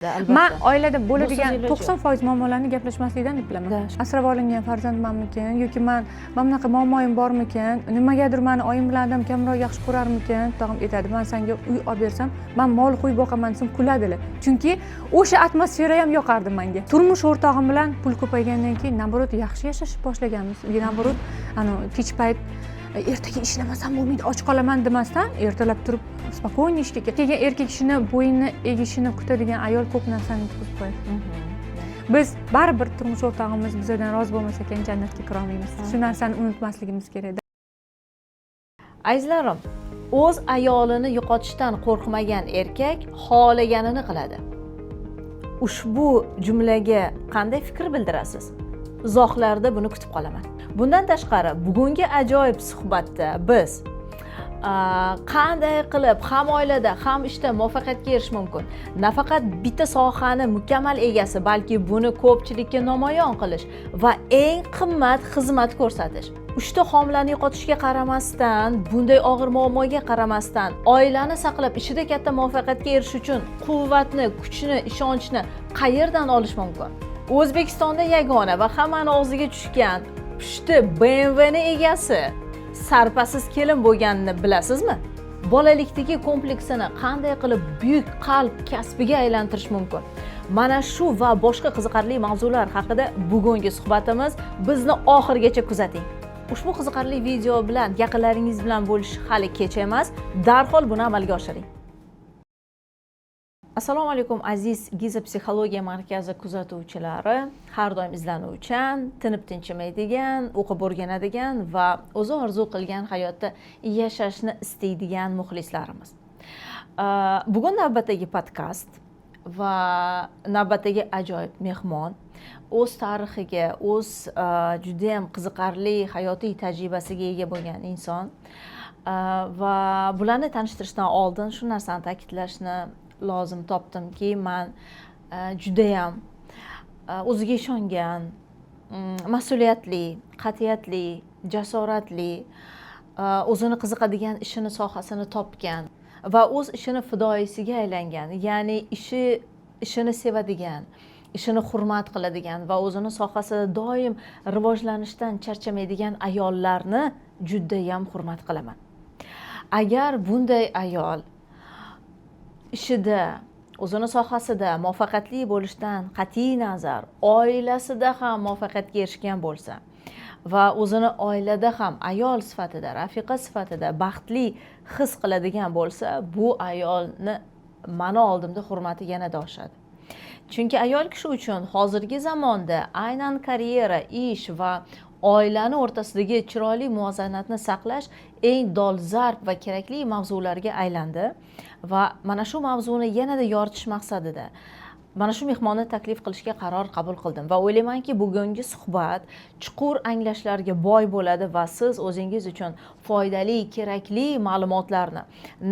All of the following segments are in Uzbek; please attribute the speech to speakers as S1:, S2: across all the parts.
S1: Men oilada bo'ladigan
S2: Busiz iloji
S1: 90% muammolarni gaplashmaslikdan deb bilaman. Asrab olingan farzandmanmikin yoki men mana bunaqa muammoyim bormikin, nimagadir meni oyim bilan adam kamroq yaxshi ko'rarmikin, tog'am aytadi, men senga uy olib bersam, men mol qo'y boqaman desam kuladilar. Chunki o'sha atmosfera ham yoqardi menga. Turmush o'rtog'im bilan pul ko'paygandan keyin naborot yaxshi yashash boshlaganmiz. Naborot, kech payt ertaga ishlamasam bo'lmaydi, och qolaman demasdan, ertalab turib spokойно ishga ketgan erkak kishini bo'yini egishini kutadigan ayol ko'p narsani yutqazib qo'yadi. Biz baribir turmush o'rtog'imiz bizdan rozi bo'lmasa ekan jannatga kira olmaymiz. Shu narsani unutmasligimiz kerak.
S2: Azizlarim, o'z ayolini yo'qotishdan qo'rqmagan erkak xohlaganini qiladi. Ushbu jumlaga qanday fikr bildirasiz? Izohlarda buni kutib qolaman. Bundan tashqari, bugungi ajoyib suhbatda biz qanday qilib ham oilada, ham ishda muvaffaqiyatga erishish mumkin. Nafaqat bitta sohani mukammal egasi, balki buni ko'pchilikka namoyon qilish va eng qimmat xizmat ko'rsatish. Uchta homilani yo'qotishga qaramasdan, bunday og'ir muammoga qaramasdan, oilani saqlab ishida katta muvaffaqiyatga erishish uchun quvvatni, kuchni, ishonchni qayerdan olish mumkin? O'zbekistonda yagona va hammani og'ziga tushgan pushti BMWni egasi sarpasiz kelin bo'lganini bilasizmi? Bolalikdagi kompleksini qanday qilib buyuk qalb kasbiga aylantirish mumkin? Mana shu va boshqa qiziqarli mavzular haqida bugungi suhbatimiz. Bizni oxirigacha kuzating. Ushbu qiziqarli video bilan yaqinlaringiz bilan bo'lish hali kech emas. Darhol buni amalga oshiring. Assalomu alaykum aziz Giza psixologiya markazi kuzatuvchilari, har doim izlanuvchan, tinib tinchimaydigan, o'qib o'rganadigan va o'zi orzu qilgan hayotda yashashni istaydigan muxlislarimiz. Bugun navbatdagi podkast va navbatdagi ajoyib mehmon o'z tarixiga, o'z juda ham qiziqarli hayotiy tajribasiga ega bo'lgan inson va bularni tanishtirishdan oldin shu narsani ta'kidlashni lozim topdimki, men judayam o'ziga ishongan, mas'uliyatli, qat'iyatli, jasoratli, o'zini qiziqadigan ishini, sohasini topgan va o'z ishini fidoyisiga aylangan, ya'ni ishini sevadigan, ishini hurmat qiladigan va o'zini sohasida doim rivojlanishdan charchamaydigan ayollarni judayam hurmat qilaman. Agar bunday ayol ishida, o'zini sohasida muvaffaqiyatli bo'lishdan qat'iy nazar, oilasida ham muvaffaqiyatga erishgan bo'lsa va o'zini oilada ham ayol sifatida, rafiqa sifatida baxtli his qiladigan bo'lsa, bu ayolni mani oldimda hurmati yanada oshadi. Chunki ayol kishi uchun hozirgi zamonda aynan karyera, ish va oilani o'rtasidagi chiroyli muvozanatni saqlash eng dolzarb va kerakli mavzularga aylandi va mana shu mavzuni yanada yoritish maqsadida mana shu mehmonni taklif qilishga qaror qabul qildim va o'ylaymanki, bugungi suhbat chuqur anglashlarga boy bo'ladi va siz o'zingiz uchun foydali, kerakli ma'lumotlarni,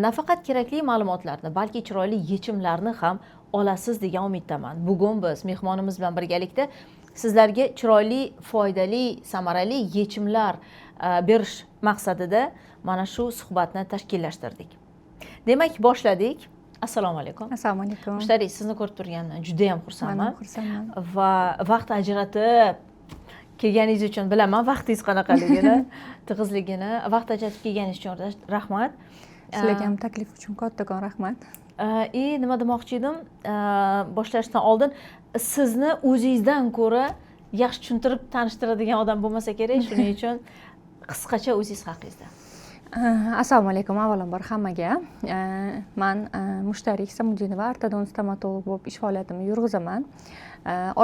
S2: nafaqat kerakli ma'lumotlarni, balki chiroyli yechimlarni ham olasiz degan umiddaman. Bugun biz mehmonimiz bilan birgalikda sizlarga chiroyli, foydali, samarali yechimlar berish maqsadida mana shu suhbatni tashkillashtirdik. Demak, boshladik. Assalomu alaykum.
S1: Assalomu alaykum.
S2: Mushtariy, sizni ko'rib turganimdan juda ham xursandman.
S1: Xursandman.
S2: Va vaqt ajratib kelganingiz uchun bilaman vaqtingiz qanaqaligini, tig'izligini. Vaqt ajratib kelganingiz uchun rahmat.
S1: Sizlarga ham taklif uchun kattakon rahmat.
S2: Nima demoqchi edim? Boshlashdan oldin sizni o'zingizdan ko'ra yaxshi tushuntirib tanishtiradigan odam bo'lmasa kerak, shuning uchun qisqacha o'zingiz haqingizda.
S1: Assalomu alaykum avvalambor hammaga. Men Mushtariy Samudinova, ortodontist stomatolog bo'lib ish faoliyatimni yurg'izaman.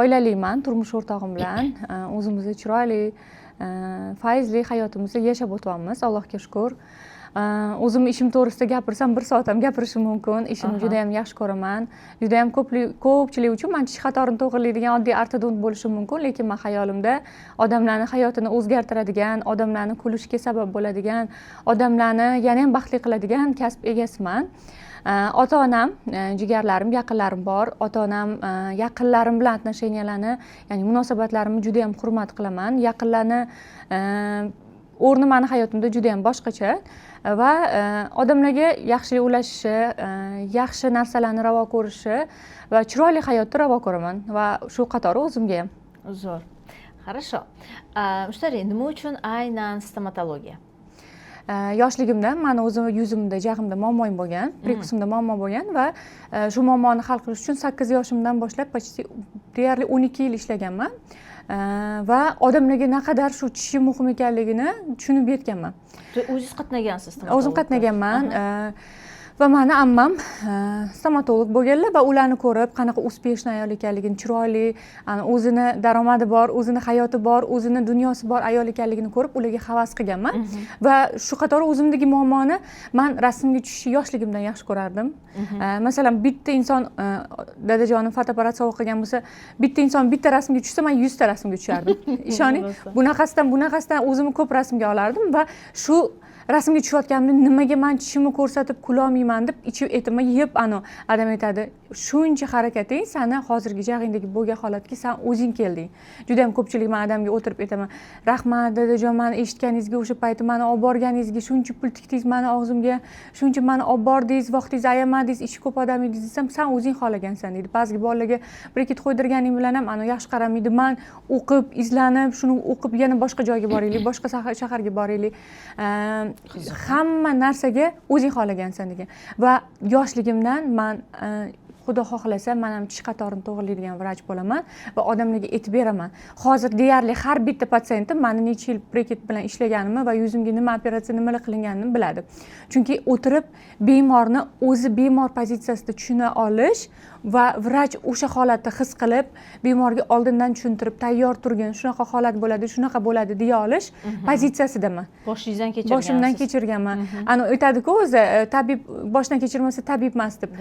S1: Oilaliman, turmush o'rtog'im bilan o'zimizni chiroyli, fayzli hayotimizni yashab o'tyapmiz, Allohga shukr. O'zim ishim to'g'risida gapirsam 1 soat ham gapirishim mumkin. Ishimni juda ham yaxshi ko'raman. Juda ham ko'pchilik uchun men tish xatorini to'g'rilaydigan oddiy ortodont bo'lishim mumkin, lekin men hayolimda odamlarning hayotini o'zgartiradigan, odamlarning kulishiga sabab bo'ladigan, odamlarni yana ham baxtli qiladigan kasb egasiman. Ota-onam, jigarlarim, yaqinlarim bor. Ota-onam yaqinlarim bilan отношенияларni, ya'ni munosabatlarimni juda ham hurmat qilaman. Yaqinlarni o'rni mani hayotimda juda ham boshqacha va odamlarga yaxshi ulashishi, yaxshi narsalarni ravo ko'rishi va chiroyli hayotni ravo ko'raman va shu qatori o'zimga ham.
S2: Zo'r. Хорошо. Mushtariy, nima uchun aynan stomatologiya?
S1: Yoshligimda mani o'zim yuzimda, jag'imda muammoim bo'lgan, prikusimda muammo bo'lgan va shu muammoni hal qilish uchun 8 yoshimdan boshlab почти deyarli 12 yil ishlaganman. Va odamlarga naqadar shu tishi muhim ekanligini tushunib yetganman.
S2: O'zingiz qatnagansiz stomatologga?
S1: O'zim qatnaganman. Va mani ammam stomatolog bo'lganlar va ularni ko'rib, qanaqa uspешный ayol ekanligini, chiroyli, o'zini daromadi bor, o'zini hayoti bor, o'zini dunyosi bor ayol ekanligini ko'rib, ularga havas qilganman. Va shu qatori o'zimdagi muammoni men rasmga tushishni yoshligimdan yaxshi ko'rardim. Masalan, bitta inson dadajonim fotoapparat sovg'a qilgan bo'lsa, bitta inson bitta rasmga tushsa, men 100 ta rasmga tushardim. Ishoning, bunaqasidan o'zimni ko'p rasmga olardim va shu rasmga tushayotganimda nimaga men tishimni ko'rsatib kulolmayman deb ichib etimni yeb adam aytadi, shuncha harakating seni hozirgi jag'ingdagi bo'lgan holatga sen o'zing kelding. Juda ham ko'pchilik men odamga o'tirib aytaman, rahmat dadajon, meni eshitganingizga, o'sha payti meni olib borganingizga, shuncha pul tikdingiz meni og'zimga, shuncha meni olib bordingiz, vaqtingizni ayamadingiz, ishi ko'p odam edingiz desam, sen o'zing xohlagansan deydi. Ba'zi bolalarga bir-ikki qo'ydirganing bilan ham yaxshi qaramaydi. Men o'qib, izlanib, shuni o'qib yana boshqa joyga boraylik, boshqa shaharga boraylik. Hamma narsaga o'zing xohlagansan degan. Va yoshligimdan men xudo xohlasa men ham tish qatorini to'g'rilaydigan vrach bo'laman va odamlarga aytib beraman. Hozir deyarli har bitta patsiyentim meni necha yil breket bilan ishlaganimni va yuzimga nima operatsiya, nimalar qilinganini biladi. Chunki o'tirib bemorni o'zi bemor pozitsiyasida tushuna olish va vrach o'sha holatni his qilib, bemorga oldindan tushuntirib, tayyor turgin, shunaqa holat bo'ladi, shunaqa bo'ladi deya olish pozitsiyasidaman.
S2: Boshingizdan kechirgansiz.
S1: Boshimdan kechirganman. Aytadi-ku o'zi, tabib boshdan kechirmasa tabib emas deb.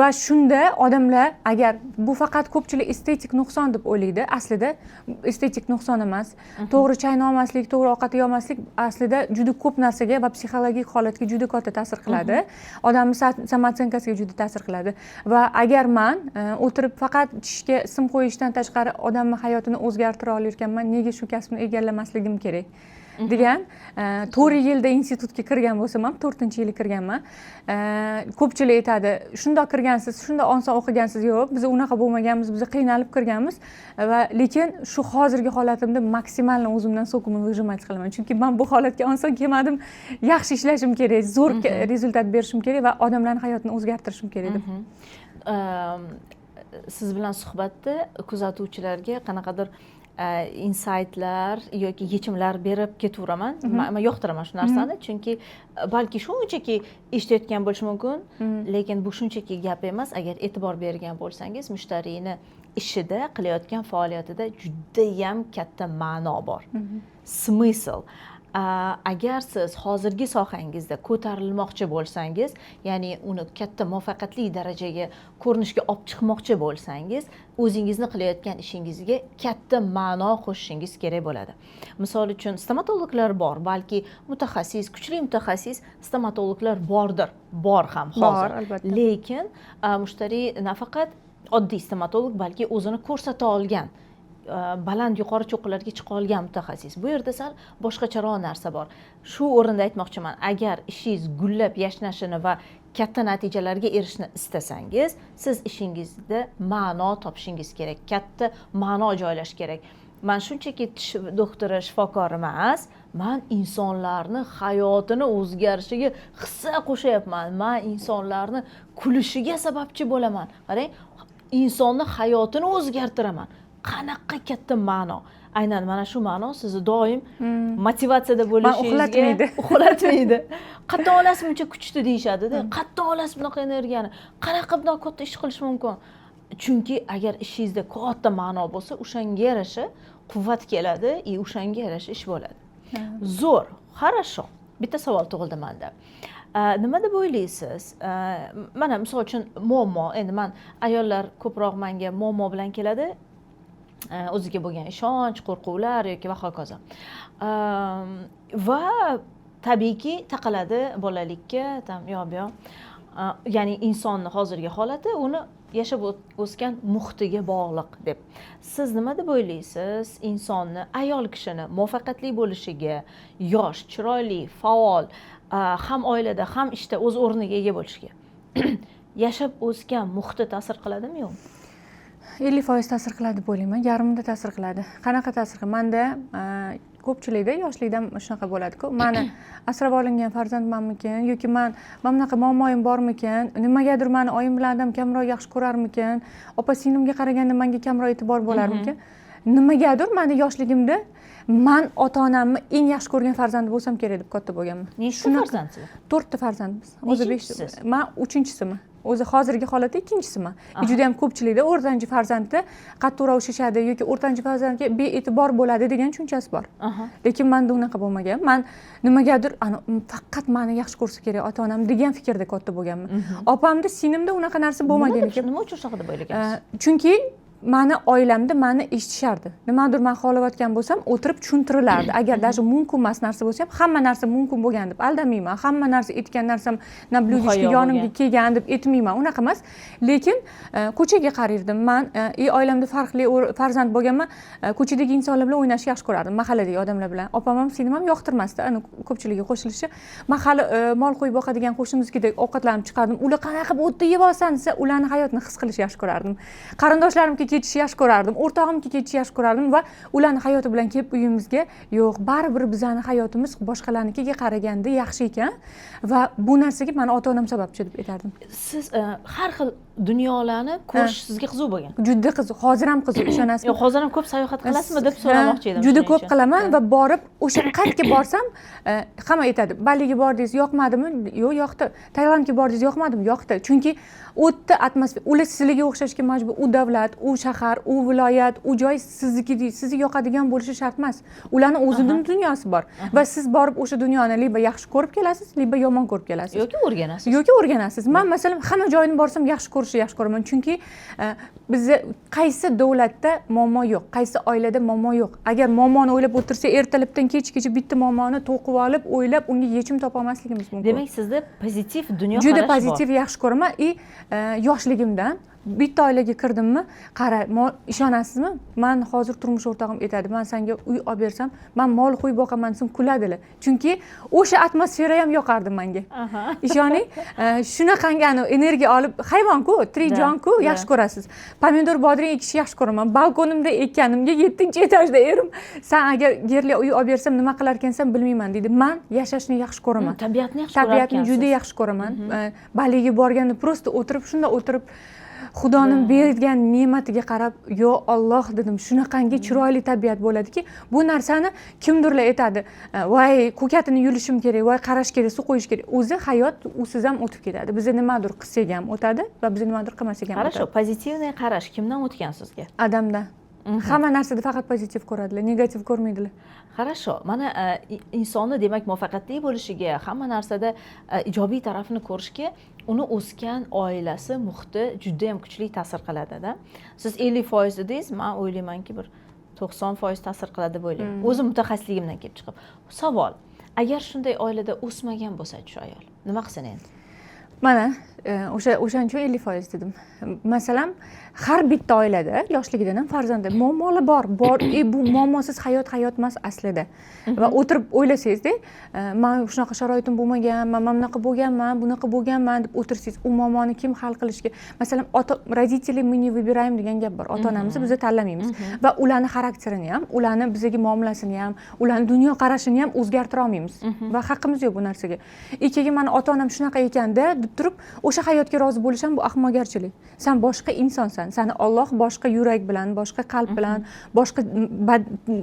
S1: Va shunda odamlar agar bu faqat ko'pchilik estetik nuqson deb o'ylaydi, aslida estetik nuqson emas. To'g'ri chaynolmaslik, to'g'ri ovqat yemaslik aslida juda ko'p narsaga va psixologik holatga juda katta ta'sir qiladi. Odamning samootsyenkasiga juda ta'sir qiladi. Va agar men o'tirib faqat tishga sim qo'yishdan tashqari odamning hayotini o'zgartira olayotganman, nega shu kasbni egallamasligim kerak degan 4 yilda institutga kirgan bo'lsam ham 4-yilga kirganman. Ko'pchilik aytadi, shundoq kirgansiz, shundoq oson o'qigansiz. Yo'q, biz unaqa bo'lmaganmiz, biz qiynalib kirganmiz va lekin shu hozirgi holatimda maksimalni o'zimdan sokimni выжимать qilaman. Chunki men bu holatga oson kelmadim, yaxshi ishlashim kerak, zo'r rezultat berishim kerak va odamlarning hayotini o'zgartirishim kerak deb.
S2: Siz bilan suhbatda kuzatuvchilarga qanaqadir insaytlar yoki yechimlar berib ketaveraman. Men yoqtiraman shu narsani, chunki balki shunchaki eshitayotgan bo'lishi mumkin, lekin bu shunchaki gap emas. Agar e'tibor bergan bo'lsangiz, mushtariyni ishida, qilayotgan faoliyatida juda ham katta ma'no bor. Smysl. Agar siz hozirgi sohangizda ko'tarilmoqchi bo'lsangiz, ya'ni uni katta muvaffaqiyatli darajaga, ko'rinishga olib chiqmoqchi bo'lsangiz, o'zingizni qilayotgan ishingizga katta ma'no qo'shishingiz kerak bo'ladi. Misol uchun stomatologlar bor, balki mutaxassis, kuchli mutaxassis stomatologlar bordir, bor ham hozir.
S1: Albatta.
S2: Lekin mushtariy nafaqat oddiy stomatolog, balki o'zini ko'rsata olgan, baland yuqori cho'qqilarga chiqa olgan mutaxassis. Bu yerda sal boshqacharoq narsa bor. Shu o'rinda aytmoqchiman, agar ishingiz gullab yashnashini va katta natijalarga erishishni istasangiz, siz ishingizda ma'no topishingiz kerak, katta ma'no joylash kerak. Men shunchaki tish doktori, shifokor emas, men insonlarni hayotini o'zgarishiga hissa qo'shyapman. Men insonlarni kulishiga sababchi bo'laman. Qarang, insonni hayotini o'zgartiraman. Qanaqa katta ma'no. Aynan mana shu ma'no sizni doim motivatsiyada bo'lishingizga uxlatmaydi. Qattiq olasiz buncha kuchli deyishadi-da. Qattiq olasiz bunaqa energiyani. Qanaqa bunaqa katta ish qilish mumkin? Chunki agar ishingizda katta ma'no bo'lsa, o'shanga yarasha quvvat keladi, o'shanga yarasha ish bo'ladi. Zo'r, хорошо. Bitta savol tug'ildi menda. Nima deb o'ylaysiz? Mana misol uchun muammo, endi men ayollar ko'proq menga muammo bilan keladi. O'ziga bo'lgan ishonch, qo'rquvlar yoki va hokazo. Va tabiiyki taqaladi bolalikka, tam yo'q. Ya'ni insonning hozirgi holati uni yashab o'sgan muhitiga bog'liq deb. Siz nima deb o'ylaysiz? Insonni, ayol kishini muvaffaqiyatli bo'lishiga, yosh, chiroyli, faol, ham oilada, ham ishda o'z o'rniga ega bo'lishiga yashab o'sgan muhiti ta'sir qiladimi yo'qmi?
S1: 50% ta'sir qiladi deb o'ylayman. Yarmida ta'sir qiladi. Qanaqa ta'sir qiladi? Manda ko'pchilikda yoshlikdan shunaqa bo'ladi-ku. Mani asrab olingan farzandmanmikin yoki mana bunaqa muammoyim bormikin, nimagadir mani oyim bilan adam kamroq yaxshi ko'rarmikin, opa singlimga qaraganda menga kamroq e'tibor bo'larmikin. Nimagadir mani yoshligimda men ota-onamni eng yaxshi ko'rgan farzandi bo'lsam kerak deb katta bo'lganman.
S2: Nechta farzandsizlar?
S1: 4 ta farzandmiz. O'zi 5. Men 3-chisiman. O'zi hozirgi holatda 2-chisiman. Juda ham ko'pchilikda o'rtanchi farzandda qattiqroq ushashadi yoki o'rtanchi farzandga bee'tibor bo'ladi degan tushunchasi bor. Lekin menda unaqa bo'lmagan. Men nimagadir faqat meni yaxshi ko'rsa kerak ota-onam degan fikrda katta bo'lganman. Opamda, singlimda unaqa narsa bo'lmagan ekan.
S2: Nima uchun shunaqa deb o'ylagansiz?
S1: Chunki mani oilamda meni eshitishardi. Nimadir men xohlayotgan bo'lsam, o'tirib tushuntirilardi. Agar даже mumkin emas narsa bo'lsa ham, hamma narsa mumkin bo'lgan deb aldamayman. Hamma narsa aytgan narsam na blyudishga yonimga kelgan deb aytmayman. Unaqa emas. Lekin ko'chaga qarardim. Men oilamda farqli farzand bo'lganman. Ko'chadagi insonlar bilan o'ynashni yaxshi ko'rardim. Mahalladagi odamlar bilan. Opam ham, singlim ham yoqtirmasdi. Ana ko'pchiligiga qo'shilishi. Men hali mol qo'yib boqadigan qo'shnimizga ovqatlanib chiqardim. Ular qanaqa bu yerda yeb olsan desa, ularning hayotini his qilishni yaxshi ko'rardim. Qarindoshlarimga ketishni yaxshi ko'rardim, o'rtog'imga ketishni yaxshi ko'rardim va ularning hayoti bilan kelib uyimizga, yo'q, baribir bizning hayotimiz boshqalarnikiga qaraganda yaxshi ekan va bu narsaga meni ota-onam sababchi deb aytardim.
S2: Siz har xil dunyolarni ko'rish sizga qiziq bo'lgan.
S1: Juda qiziq, hozir ham qiziq, ishonasizmi?
S2: Yo'q, hozir ham ko'p sayohat qilasizmi deb so'ramoqchi edim.
S1: Juda ko'p qilaman va borib o'sha qayerga borsam, hamma aytadi, Baliga bordingiz, yoqmadimi? Yo'q, yoqdi. Tailandga bordingiz, yoqmadimi? Yoqdi. Chunki o'tda atmosfera, ular sizlarga o'xshashga majbur. U davlat, u shahar, u viloyat, u joy sizga yoqadigan bo'lishi shart emas. Ularning o'zining dunyosi bor va siz borib o'sha dunyoni liba yaxshi ko'rib kelasiz, liba yomon ko'rib kelasiz. Yoki o'rganasiz. Men masalan hamma joyini borsam yaxshi ko'raman. Chunki bizda qaysi davlatda muammo yo'q, qaysi oilada muammo yo'q. Agar muammoni o'ylab o'tirsa, ertalabdan kechgacha bitta muammoni to'qib olib, o'ylab, unga yechim topa olmasligimiz mumkin.
S2: Demak, sizda pozitiv dunyo qarash bor.
S1: Juda pozitiv yaxshi ko'raman. Yoshligimdan bitta oilaga kirdimmi, qara, ishonasizmi? Men hozir turmush o'rtog'im aytadi, men senga uy olib bersam, men mol qo'yib boqaman desam kuladilar. Chunki o'sha atmosfera ham yoqardi menga. Ishoning, shunaqangi energiya olib, hayvon-ku, tirik jon-ku, yaxshi ko'rasiz. Pomidor, bodring ekishni yaxshi ko'raman. Balkonimda ekkanimga 7-etajda erim, "Sen agar yerli uy olib bersam nima qilar ekansan bilmayman" dedi. Men yashashni yaxshi ko'raman.
S2: Tabiatni yaxshi ko'raman.
S1: Tabiatni juda yaxshi ko'raman. Baliga borganda prosta shunda o'tirib Xudoning bergan ne'matiga qarab, "Yo Alloh" dedim. Shunaqangi chiroyli tabiat bo'ladiki, bu narsani kimdirlar aytadi, "Voy, ko'katini yulishim kerak, voy, qarash kerak, suv qo'yish kerak." O'zi hayot usiz ham o'tib ketadi. Biz nimadir qilsak ham o'tadi va biz nimadir qilmasak ham o'tadi.
S2: Qarasho, pozitivniy qarash kimdan o'tgan sizga?
S1: Odamdan. Hamma narsada faqat pozitiv ko'radilar, negativ ko'rmaydilar.
S2: Qarasho, mana insonni demak muvaffaqiyatli bo'lishiga, hamma narsada ijobiy tarafini ko'rishga uni o'sgan oilasi, muhiti juda ham kuchli ta'sir qiladi-da. Siz 50% dedingiz, men o'ylaymanki bir 90% ta'sir qiladi deb o'ylayman. O'zim mutaxassisligimdan kelib chiqib. Savol: agar shunday oilada o'smagan bo'lsa shu ayol, nima qilsin endi?
S1: Mana o'shaning uchun 50% dedim. Masalan, har bitta oilada yoshligidan ham farzandi muammolar bor. Bu muammosiz hayot emas aslida. Va o'tirib o'ylasangizda, men shunaqa sharoitim bo'lmagan, men bunaqa bo'lganman, bunaqa bo'lganman deb o'tirsangiz, u muammoni kim hal qilishga? Masalan, родители мы не выбираем degan gap bor. Ota-onamizni biz tanlamaymiz va ularning xarakterini ham, ularning bizga muomalasini ham, ularning dunyo qarashini ham o'zgartira olmaymiz va haqqimiz yo'q bu narsaga. Ikkiga meni ota-onam shunaqa ekanda deb turib, o'sha hayotga rozi bo'lish ham bu ahmoqgarchilik. Sen boshqa insonsan. Seni Alloh boshqa yurak bilan, boshqa qalb bilan, boshqa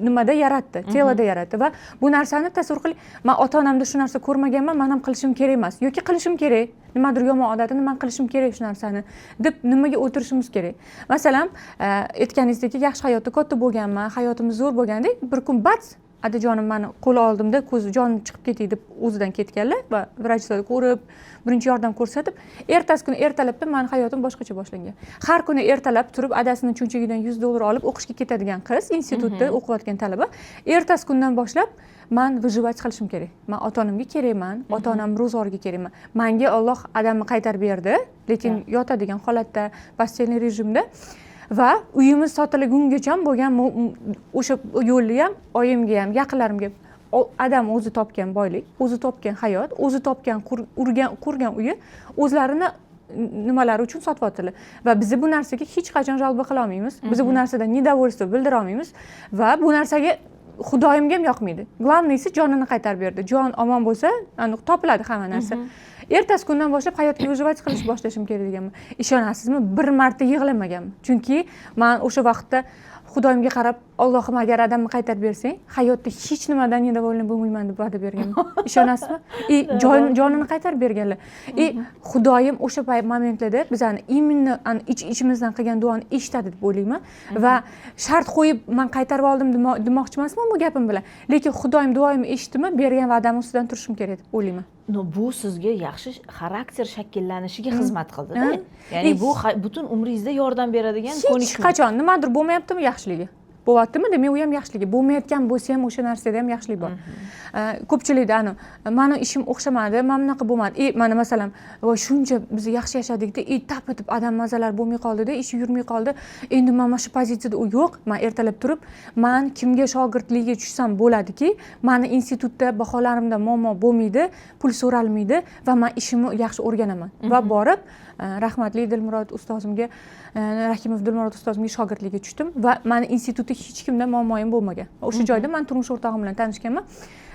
S1: nimada yaratdi, telada yaratdi va bu narsani tasavvur qiling. Men ota-onamda shu narsa ko'rmaganman, men ham qilishim kerak emas yoki qilishim kerak. Nimadir yomon odatini men qilishim kerak shu narsani deb nimaga o'tirishimiz kerak. Masalan, aytganingizdek, yaxshi hayotda katta bo'lganman, hayotimiz zo'r bo'lgandek, bir kun bats adajonim mani qo'l oldimda ko'zi jonim chiqib ketdi deb o'zidan ketganlar va vrachlar ko'rib birinchi yordam ko'rsatib ertasi kuni ertalabdan mani hayotim boshqacha boshlangan. Har kuni ertalab turib adasini cho'nchagidan $100 olib o'qishga ketadigan qiz, institutda o'qiyotgan talaba, ertasi kundan boshlab man выживать qilishim kerak. Men ota-onamga kerakman, ota-onam ro'zg'orga kerakman. Menga Alloh adamni qaytarib berdi, lekin yotadigan holatda, postelniy rejimda va uyimiz sotilgungacha bo'lgan o'sha yo'lni ham oyimga ham, yaqinlarimga adam o'zi topgan boylik, o'zi topgan hayot, o'zi topgan qurgan uyi o'zlarini nimalari uchun sotyaptilar va biz bu narsaga hech qachon jalba qila olmaymiz. Biz bu narsadan недовольство bildira olmaymiz va bu narsaga Xudoyimga ham yoqmaydi. Главныйsi jonini qaytarib berdi. Jon omon bo'lsa, aniq topiladi hamma narsa. Ertasi kundan boshlab hayotga выживать qilish boshlashim kerak deganman. Ishonasizmi? Bir marta yig'lamaganman. Chunki men o'sha vaqtda Xudoyimga qarab, Allohim agar adamni qaytarib bersang, hayotda hech nimadan недовольный bo'lmayman deb va'da berganman. Ishonasizmi? Jonini qaytarib berganlar. Xudoyim o'sha momentlarda bizani imенно ichimizdan qilgan duoni eshitadi deb o'ylayman va shart qo'yib men qaytarib oldim demoqchi emasman bu gapim bilan. Lekin Xudoyim duoyimni eshitdimi, bergan va'dam ustidan turishim kerak deb o'ylayman.
S2: Bu sizga yaxshi xarakter shakllanishiga xizmat qildi-da. Ya'ni bu butun umringizda yordam beradigan ko'nikma. Hech
S1: qachon nimadir bo'lmayaptimi yaxshiligi? Bo'lyaptimi? Demak, u ham yaxshiligi. Bo'lmayotgan bo'lsa ham o'sha narsada ham yaxshilik bor. Ko'pchilikda meni ishim o'xshamadi, men bunaqa bo'lmadi. Mana masalan, voy shuncha biz yaxshi yashadikda, tap etib odam mazalar bo'lmay qoldi-da, ishi yurmay qoldi. Endi men mana shu pozitsiyada u yo'q. Men ertalab turib, men kimga shogirdlikka tushsam bo'ladiki, meni institutda baholarimda muammo bo'lmaydi, pul so'ralmaydi va men ishimni yaxshi o'rganaman. Va borib rahmatli Dilmurod ustozimga, Rahimov Dilmurod ustozimga shogirdlikka tushdim va meni institutda hech kimda muammoim bo'lmagan. O'sha joyda men turmush o'rtog'im bilan tanishganman.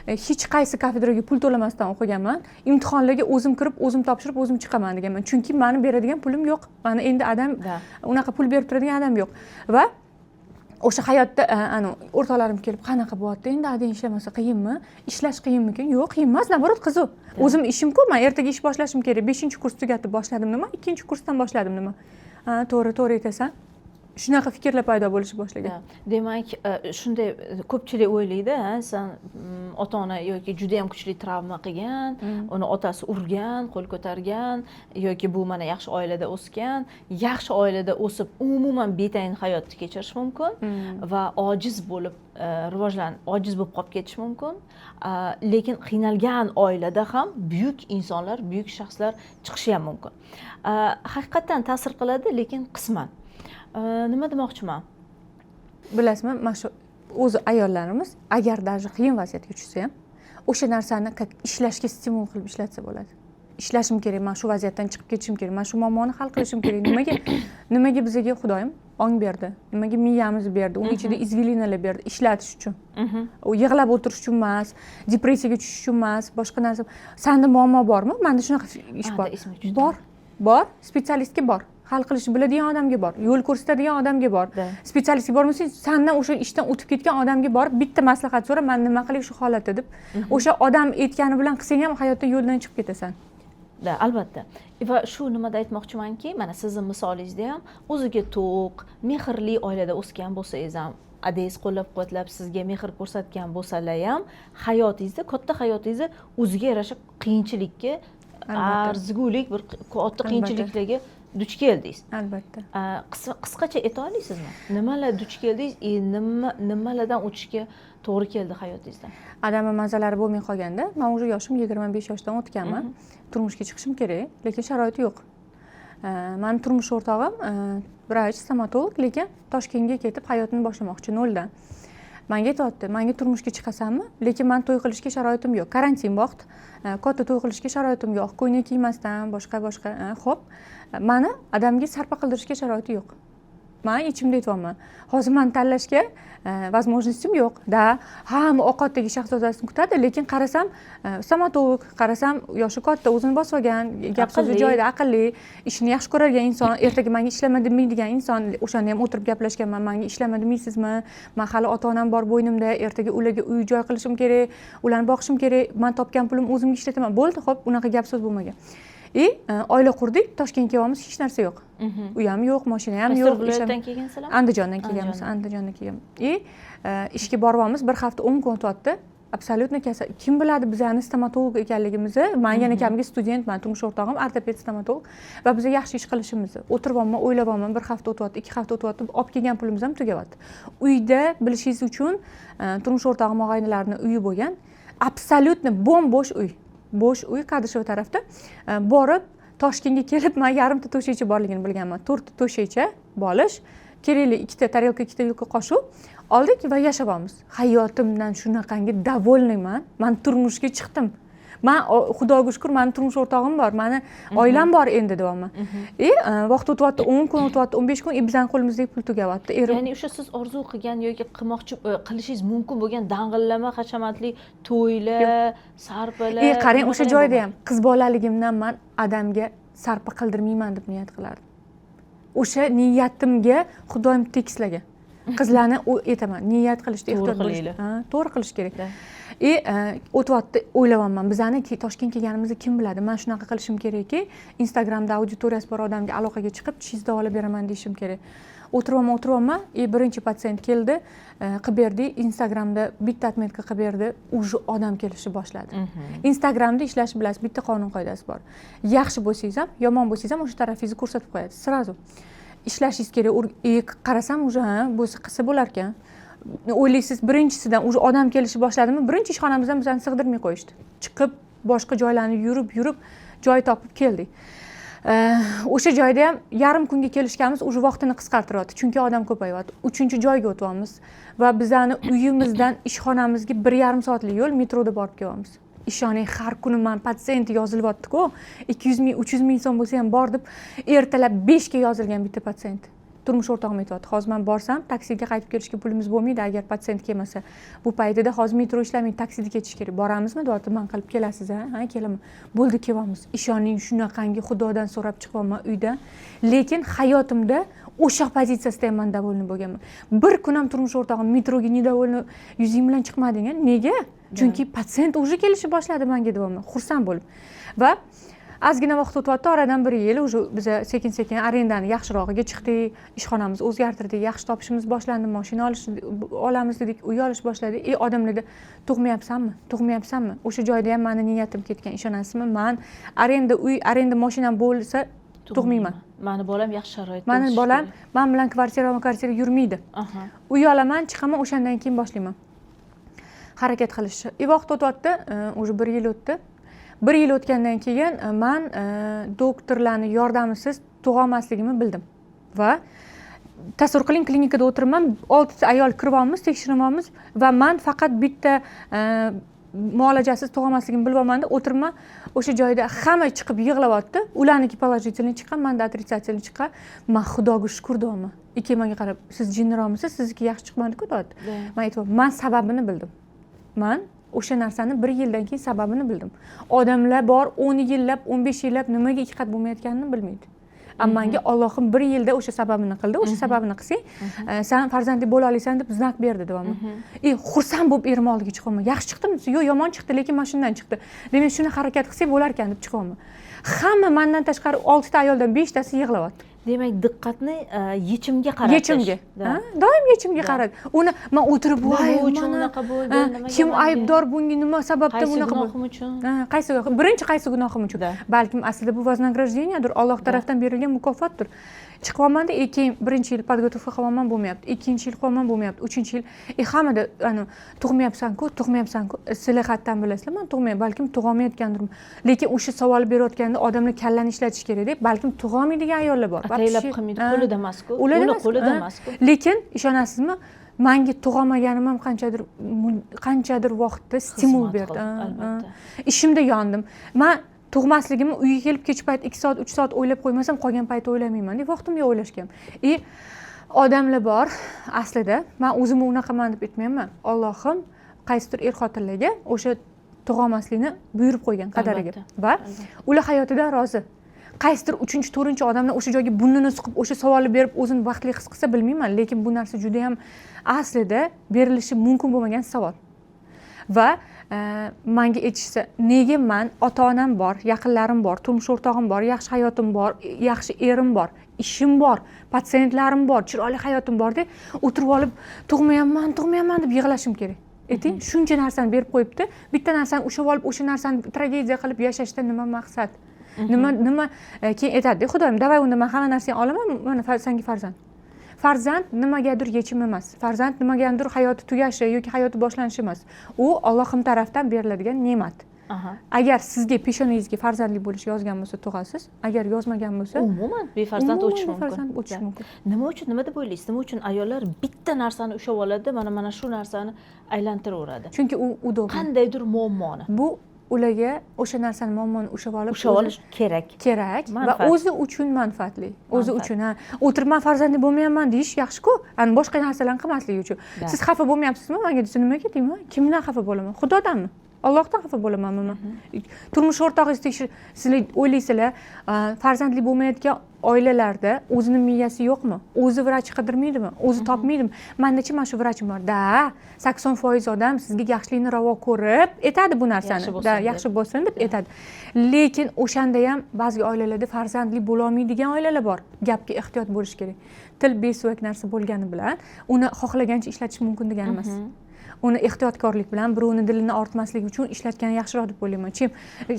S1: Hech qaysi kafedraga pul to'lamasdan o'qiganman. Imtihonlarga o'zim kirib, o'zim topshirib, o'zim chiqaman deganman. Chunki meni beradigan pulim yo'q. Meni endi adam unaqa pul berib turadigan adam yo'q. Va o'sha hayotda o'rtoqlarim kelib, qanaqa bo'lyapti? Endi adang ishlamasa qiyinmi? Ishlash qiyinmikin? Yo'q, qiyin emas, naborot qiziq. O'zim ishim-ku, men ertaga ish boshlashim kerak. 5-kurs tugatib boshladim nima? 2-kursdan boshladim nima? To'g'ri aytasan. Shunaqa fikrlar paydo bo'lishi boshlagan.
S2: Demak, shunday ko'pchilik o'ylaydi, sen ota-ona yoki juda ham kuchli travma qilgan, uni otasi urgan, qo'l ko'targan yoki bu mana yaxshi oilada o'sgan, yaxshi oilada o'sib, umuman betayin hayotni kechirish mumkin va ojiz bo'lib ojiz bo'lib qolib ketish mumkin. Lekin qiynalgan oilada ham buyuk insonlar, buyuk shaxslar chiqishi ham mumkin. Haqiqatan ta'sir qiladi, lekin qisman. Nima demoqchiman?
S1: Bilasizmi, mana shu o'zi ayollarimiz agar даже qiyin vaziyatga tushsa ham, o'sha narsani ishlashga stimul qilib ishlatsa bo'ladi. Ishlashim kerak, men shu vaziyatdan chiqib ketishim kerak, men shu muammoni hal qilishim kerak. Nimaga bizga Xudoyim ong berdi? Nimaga miyamizni berdi? Uning ichida izvilinalar berdi, ishlatish uchun. U yig'lab o'tirish uchun emas, depressiyaga tushish uchun emas, boshqa narsa. Senda muammo bormi? Menda shunaqa ish bor. Bor, specialistga bor. Hal qilishni biladigan odamga bor, yo'l ko'rsatadigan odamga bor. Specialistga bormasang, sendan o'sha ishdan o'tib ketgan odamga borib, bitta maslahat so'ra, men nima qilay shu holatda deb. O'sha odam aytgani bilan qilsang ham hayotda yo'ldan chiqib ketasan.
S2: Albatta. Va shu nimada aytmoqchimanki, mana sizning misolingizda ham o'ziga to'q, mehrli oilada o'sgan bo'lsangiz ham, adangiz qo'llab-quvvatlab sizga mehr ko'rsatgan bo'lsalar ham, hayotingizda, katta hayotingizda o'ziga yarasha qiyinchilikka, arzigulik bir katta qiyinchiliklarga duch keldingiz.
S1: Albatta.
S2: Qisqacha ayta olasizmi? Nimalar duch keldingiz, nimalardan o'tishga to'g'ri keldi hayotingizda?
S1: Adamning mazalari bo'lmay qolganda, men o'sha yoshim 25 yoshdan o'tganman. Turmushga chiqishim kerak, lekin sharoit yo'q. Meni turmush o'rtog'im vrach, stomatolog, lekin Toshkentga ketib hayotini boshlamoqchi noldan. Menga aytayapti, menga turmushga chiqasanmi? Lekin men to'y qilishga sharoitim yo'q. Karantin vaqt, katta to'y qilishga sharoitim yo'q. Ko'ylak kiymasdan, boshqa. Xo'p, meni adamga sarpa qildirishga sharoiti yo'q. Men ichimda aytyapman. Hozir men tanlashga возможностьim yo'q. Hamma ovqatdagi shahzodasini kutadi, lekin qarasam, stomatolog, qarasam, yoshi katta, o'zini bosib olgan, gap so'zi joyida, aqlli, ishini yaxshi ko'radigan inson, ertaga menga ishlama demaydigan inson, o'shanda ham o'tirib gaplashganman, menga ishlama demaysizmi? Men hali ota-onam bor bo'ynimda, ertaga ularga uy joy qilishim kerak, ularni boqishim kerak, men topgan pulim o'zimga ishlataman. Bo'ldi, xo'p, unaqa gap so'z bo'lmagan. oila qurdik, Toshkentga kelyapmiz, hech narsa yo'q. Uy ham yo'q, mashina ham yo'q.
S2: Viloyatdan kelgansizlar?
S1: Andijondan kelganmiz, Andijondan kelganmiz. Ishga boryapmiz, bir hafta 10 kun o'tyapti. Absolyutno kasal. Kim biladi bizani stomatolog ekanligimizni? Men yana kamga studentman, turmush o'rtog'im ortoped stomatolog va biz yaxshi ish qilishimizni. O'tiryapman, o'ylayapman, bir hafta o'tyapti, 2 hafta o'tyapti, olib kelgan pulimiz ham tugayapti. Uyda bilishingiz uchun turmush o'rtog'im og'aynilarning uyi bo'lgan. Absolyutno bo'sh uy. Bo'sh uy Qadishev tarafda. Borib Toshkentga kelib, men yarimta to'shakcha borligini bilganman. 4 ta to'shakcha bolish, kerakli 2 ta tarelka, 2 ta yulka qoshuv oldik va yashayapmiz. Hayotimdan shunaqangi davolniyman. Men turmushga chiqdim. Men Xudoga shukr, mening turmush o'rtog'im bor, meni oilam bor endi deyapman. Vaqt o'tyapti, 10 kun o'tyapti, 15 kun, bizning qo'limizdagi pul tugayapti.
S2: Ya'ni o'sha siz orzu qilgan yoki qilmoqchi qilishingiz mumkin bo'lgan dang'illama, hashamatli to'ylar, sarpalar.
S1: Qarang, o'sha joyda ham qiz bolaligimdan men odamga sarpa qildirmayman deb niyat qilardim. O'sha niyatimga Xudoyim tekislagan. Qizlarni aytaman, niyat qilishda ehtiyot bo'lish. To'g'ri qilish kerak. O'tyapti, o'ylayapman, bizani Toshkentga kelganimizni kim biladi? Men shunaqa qilishim kerakki, Instagramda auditoriyasi bor odamga aloqaga chiqib, tishingizni davolab beraman deyishim kerak. O'tiryapman, birinchi patsient keldi, qilib berdi, Instagramda bitta отметка qilib berdi, уже odam kelishni boshladi. Instagramda ishlashni bilasiz, bitta qonun qoidasi bor. Yaxshi bo'lsangiz ham, yomon bo'lsangiz ham o'sha tarafingizni ko'rsatib qo'yadi, srazu. Ishlashingiz kerak, qarasam уже bo'lsa qilsa bo'lar ekan. O'ylaysiz, birinchisidan уже odam kelishni boshladimi, birinchi ishxonamizdan bizani sig'dirmay qo'yishdi. Chiqib boshqa joylarni yurib joy topib keldik. O'sha joyda ham yarim kunga kelishganimiz уже vaqtini qisqartiryapti, chunki odam ko'payyapti. 3-joyga o'tyapmiz va bizani uyimizdan ishxonamizga 1,5 soatlik yo'l metroda borib kelyapmiz. Ishoning, har kuni men patsient yozilyapti-ku, 200 ming, 300 ming so'm bo'lsa ham bor deb ertalab 5 ga yozilgan bitta patsient. Turmush o'rtog'im aytayapti, hozir men borsam taksiga qaytib kelishga pulimiz bo'lmaydi agar patsient kelmasa. Bu paytida hozir metro ishlamaydi, taksida ketish kerak. Boramizmi? Deyapti, men qilib kelasiz, ha, kelaman. Bo'ldi, kelyapmiz. Ishoning, shunaqangi Xudodan so'rab chiqyapman uydan. Lekin hayotimda o'sha pozitsiyasida ham men davolni bo'lganman. Bir kun ham turmush o'rtog'im metroga nedavolni yuzing bilan chiqmading, nega? Chunki patsient уже kelishni boshladi menga deyapman, xursand bo'lib. Va ozgina vaqt o'tyapti, oradan 1 yil уже biz sekin-sekin arendani yaxshirog'iga chiqdik, ishxonamizni o'zgartirdik, yaxshi topishimiz boshlandi, mashina olamiz dedik, uy olish boshladik. Odamlarda tug'mayapsanmi? O'sha joyda ham meni niyatim ketgan, ishonasizmi? Men arenda mashinam bo'lsa tug'mayman.
S2: Meni bolam yaxshi sharoitda.
S1: Meni bolam men bilan kvartira yurmaydi. Uy olaman, chiqaman, o'shandan keyin boshlayman harakat qilishni. Vaqt o'tyapti, уже 1 yil o'tdi. 1 yil o'tgandan keyin men doktorlarning yordamisiz tug'olmasligimni bildim. Va tasavvur qiling, klinikada o'tiribman, 6 ta ayol kiryapmiz, tekshiryapmiz va men faqat bitta muolajasiz tug'olmasligimni bilyapman-da, o'tiribman. O'sha joyda hamma chiqib yig'layapti. Ularniki положительный chiqqan, menda отрицательный chiqqan. Men Xudoga shukr deyapman. Menga qarab, siz jinniroqmisiz? Sizniki yaxshi chiqmadi-ku deyapti. Men aytibman, men sababini bildim. Men o'sha narsani 1 yildan keyin sababini bildim. Odamlar bor 10 yillab, 15 yillab nimaga 2 qat bo'lmayotganini bilmaydi. Ammo menga Allohim 1 yilda o'sha sababini qildi. O'sha sababini qilsang, sen farzandli bo'la olasan deb znak berdi deyapman. Xursand bo'lib erim oldiga chiqaman. Yaxshi chiqdimi? Yo'q, yomon chiqdi, lekin mana shundan chiqdi. Demak, shuni harakat qilsak bo'lar ekan deb chiqaman. Hamma mendan tashqari 6 ta ayoldan 5 tasi yig'layapti.
S2: Demak, diqqatni yechimga qaratish.
S1: Yechimga. Doim yechimga qaradi. Uni men o'tirib, voy,
S2: uchun unaqa bo'ldi, nimaga?
S1: Kim aybdor bunga, nima sababdan unaqa bo'ldi?
S2: Gunohim uchun.
S1: Qaysi gunohim? Birinchi qaysi gunohim uchun? Balkim aslida bu вознаграждениеdir, Alloh tarafdan berilgan mukofotdir. Chiqyapman-da, keyin 1-yil podgotovka qilyapman, bo'lmayapti. 2-yil qilyapman, bo'lmayapti. 3-yil. Hammada tug'mayapsan-ku, sizlar xatdan bilasizlar, men tug'mayman, balkim tug'olmayotgandirman. Lekin o'sha savol berayotganda odamlar kallani ishlatish kerak deb, balkim tug'olmaydigan ayollar bor.
S2: Ataylab qilmaydi, qo'lida emas-ku. Uni qo'lida emas-ku.
S1: Lekin ishonasizmi, menga tug'olmaganim ham qanchadir vaqtda stimul berdi.
S2: Albatta.
S1: Ishimda yondim. Men tug'masligimni uyga kelib kech payt 2 soat, 3 soat o'ylab qo'ymasam, qolgan payt o'ylamayman. Vaqtim yo'q o'ylashga. Odamlar bor, aslida men o'zimni unaqaman deb aytmayman. Allohim qaysidir er-xotinlarga o'sha tug'olmaslikni buyurib qo'ygan qadariga va ular hayotidan rozi. Qaysidir 3-chi, 4-chi odamlar o'sha joyga burnini suqib, o'sha savolni berib o'zini baxtli his qilsa bilmayman, lekin bu narsa juda ham aslida berilishi mumkin bo'lmagan savol. va menga aytishsa, nega men ota-onam bor, yaqinlarim bor, turmush o'rtog'im bor, yaxshi hayotim bor, yaxshi erim bor, ishim bor, patsientlarim bor, chiroyli hayotim borda o'tirib olib tug'mayapman deb yig'lashim kerak. Ayting, shuncha narsani berib qo'yibdi, bitta narsani ushlab olib o'sha narsani tragediya qilib yashashda nima maqsad? Nima keyin aytadi, Xudoyim, davay unda men hamma narsani olaman, mana senga farzand. Farzand nimagadir yechim emas. Farzand nimagadir hayoti tugashi yoki hayoti boshlanishi emas. U Allohim tarafdan beriladigan ne'mat. Agar sizga peshonangizga farzandli bo'lish yozgan bo'lsa tug'asiz, agar yozmagan bo'lsa
S2: umuman befarzand o'tish mumkin.
S1: Farzand o'tish mumkin.
S2: Nima deb o'ylaysiz? Nima uchun ayollar bitta narsani ushlab oladi, mana shu narsani aylantiraveradi?
S1: Chunki u udobli.
S2: Qandaydir muammoni.
S1: Bu ularga o'sha narsani muammoni ushlab
S2: olish kerak
S1: va o'zi uchun manfaatli. O'zi uchun o'tirib men farzandli bo'lmayapman deyish yaxshi-ku. Ani boshqa narsalarni qilmaslik uchun. Siz xafa bo'lmayapsizmi? Menga desa nimaga deyman? Kimdan xafa bo'laman? Xudodanmi? Allohdan xafa bo'lamanmi men? Turmush o'rtog'ingiz sizlar o'ylaysizlar, farzandli bo'lmayotgan oilalarda o'zini miyasi yo'qmi? O'zi vrach qidirmaydimi? O'zi topmaydimi? Menda-chi mana shu vrachim bor. Da, 80% odam sizga yaxshilikni ravo ko'rib aytadi bu narsani. Da, yaxshi bo'lsin deb aytadi. Lekin o'shanda ham ba'zi oilalarda farzandli bo'la olmaydigan oilalar bor. Gapga ehtiyot bo'lish kerak. Til besuvak narsa bo'lgani bilan uni xohlagancha ishlatish mumkin degani emas. Uni ehtiyotkorlik bilan birovni dilini ortmaslik uchun ishlatgan yaxshiroq deb o'ylayman. Chim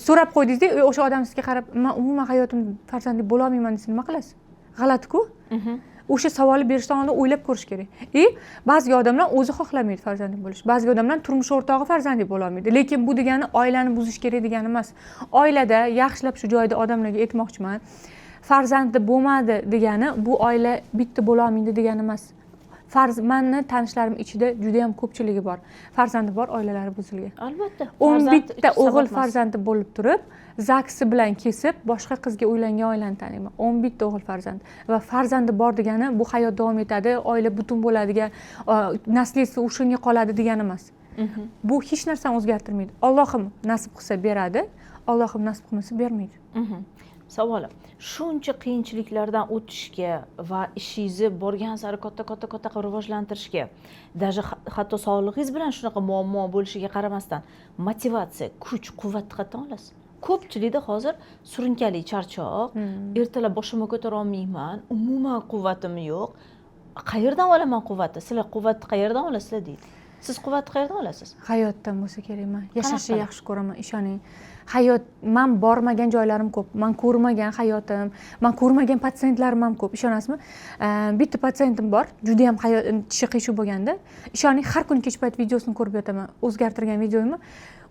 S1: so'rab qo'ydingiz-da, o'sha odam sizga qarab, "Men umuman hayotimda farzandli bo'la olmayman" desa nima qilasiz? G'alati-ku. O'sha savolni berishdan oldin o'ylab ko'rish kerak. Ba'zi odamlar o'zi xohlamaydi farzandli bo'lish. Ba'zi odamlar turmush o'rtog'i farzandli bo'la olmaydi. Lekin bu degani oilani buzish kerak degani emas. Oilada yaxshilab shu joyda odamlarga aytmoqchiman. Farzandli bo'lmadi degani bu oila bitta bo'la olmaydi degani emas. Meni tanishlarim ichida juda ham ko'pchiligi bor. Farzandi bor, oilalari buzilgan.
S2: Albatta.
S1: 11 ta o'g'il farzandi bo'lib turib, zaksi bilan kesib, boshqa qizga uylangan oilani taniyman. 11 ta o'g'il farzand. Va farzandi bor degani bu hayot davom etadi, oila butun bo'ladigan, naslisi o'shanga qoladi degani emas. Bu hech narsani o'zgartirmaydi. Allohim nasib qilsa beradi, Allohim nasib qilmasa bermaydi.
S2: Savolim, shuncha qiyinchiliklardan o'tishga va ishingizni borgan sari katta qilib rivojlantirishga, даже hatto sog'lig'ingiz bilan shunaqa muammo bo'lishiga qaramasdan motivatsiya, kuch, quvvat qayerdan olasiz? Ko'pchilikda hozir surunkali charchoq, ertalab boshimni ko'tara olmayman, umuman quvvatim yo'q. Qayerdan olaman quvvatni? Sizlar quvvatni qayerdan olasizlar deydi. Siz quvvatni qayerdan olasiz?
S1: Hayotdan bo'lsa kerak. Men yashashni yaxshi ko'raman, ishoning. Hayot, men bormagan joylarim ko'p. Men ko'rmagan hayotim, men ko'rmagan patsientlarim ham ko'p. Ishonasizmi? Bitta patsientim bor, juda ham tishi qiyshuv bo'lganda, ishoning, har kuni kech payt videosini ko'rib yotaman. O'zgartirgan videomni.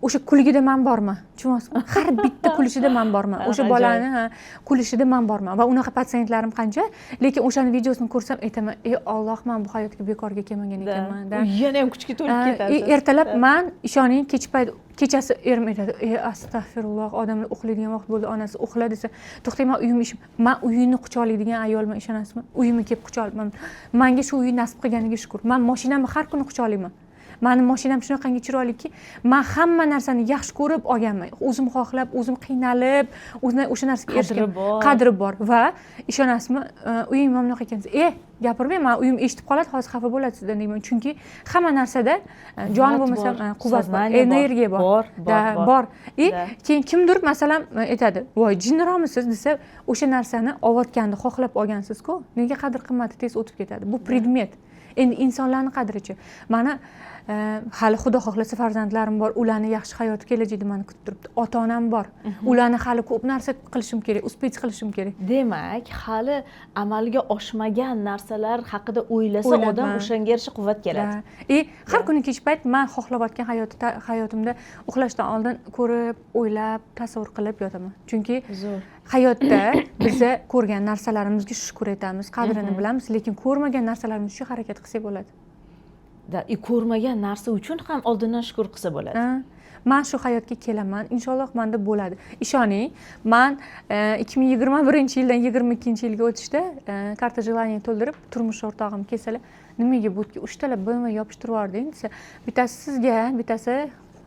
S1: O'sha kulgida men borman. Tushunyapsizmi? Har bitta kulishida men borman. O'sha bolani kulishida men borman va unaqa patsientlarim qancha, lekin o'shani videosini ko'rsam aytaman, "Ey Alloh, men bu hayotga bekorga kelmagan ekanman."
S2: Yana ham kuchga to'lib ketadi.
S1: Ertalab men ishoning, kech payt kechasi erim aytadi, astag'firulloh, odamlar uxlaydigan vaqt bo'ldi, onasi uxla desa, to'xtang, men uyim ishim, men uyini quchoqlaydigan ayolman, ishonasizmi? Uyimni kelib quchoqlayman. Menga shu uy nasib qilganiga shukr. Men mashinamni har kuni quchoqlayman. Mening mashinam shunaqangi chiroyliki, men hamma narsani yaxshi ko'rib olganman. O'zim xohlab, o'zim qiynalib, o'sha narsaga erishgan qadri bor va ishonasizmi, uyim ham bunaqa ekan. Gapirmang, men uyim eshitib qoladi, hozir xafa bo'lasizdan deyman. Chunki hamma narsada joni bo'lmasa quvvat bor, energiya bor. Keyin kimdir masalan aytadi, "Voy, jinniroqmisiz?" desa, o'sha narsani olayotganda xohlab olgansiz-ku, nega qadr qimmati tez o'tib ketadi. Bu predmet. Endi insonlarning qadrichi. Mana hali Xudo xohlasa farzandlarim bor, ularni yaxshi hayot kelajagida meni kutib turibdi. Ota-onam bor. Ularni hali ko'p narsa qilishim kerak, uspech qilishim kerak.
S2: Demak, hali amalga oshmagan narsalar haqida o'ylasa odam o'shanga yarasha quvvat keladi.
S1: Har kuni kech payt men xohlayotgan hayotimda uxlashdan oldin ko'rib, o'ylab, tasavvur qilib yotaman. Chunki hayotda biza ko'rgan narsalarimizga shukr etamiz, qadrini bilamiz, lekin ko'rmagan narsalarimiz uchun harakat qilsak bo'ladi.
S2: Ko'rmagan narsa uchun ham oldindan shukr qilsa bo'ladi.
S1: Men shu hayotga kelaman, inshaalloh menda bo'ladi. Ishoning, men 2021-yildan 22-yilga o'tishda karta желания to'ldirib, turmush o'rtog'im kelsalar, nimaga budga 3 talab BM yopishtirib yubording desa, bittasi sizga, bittasi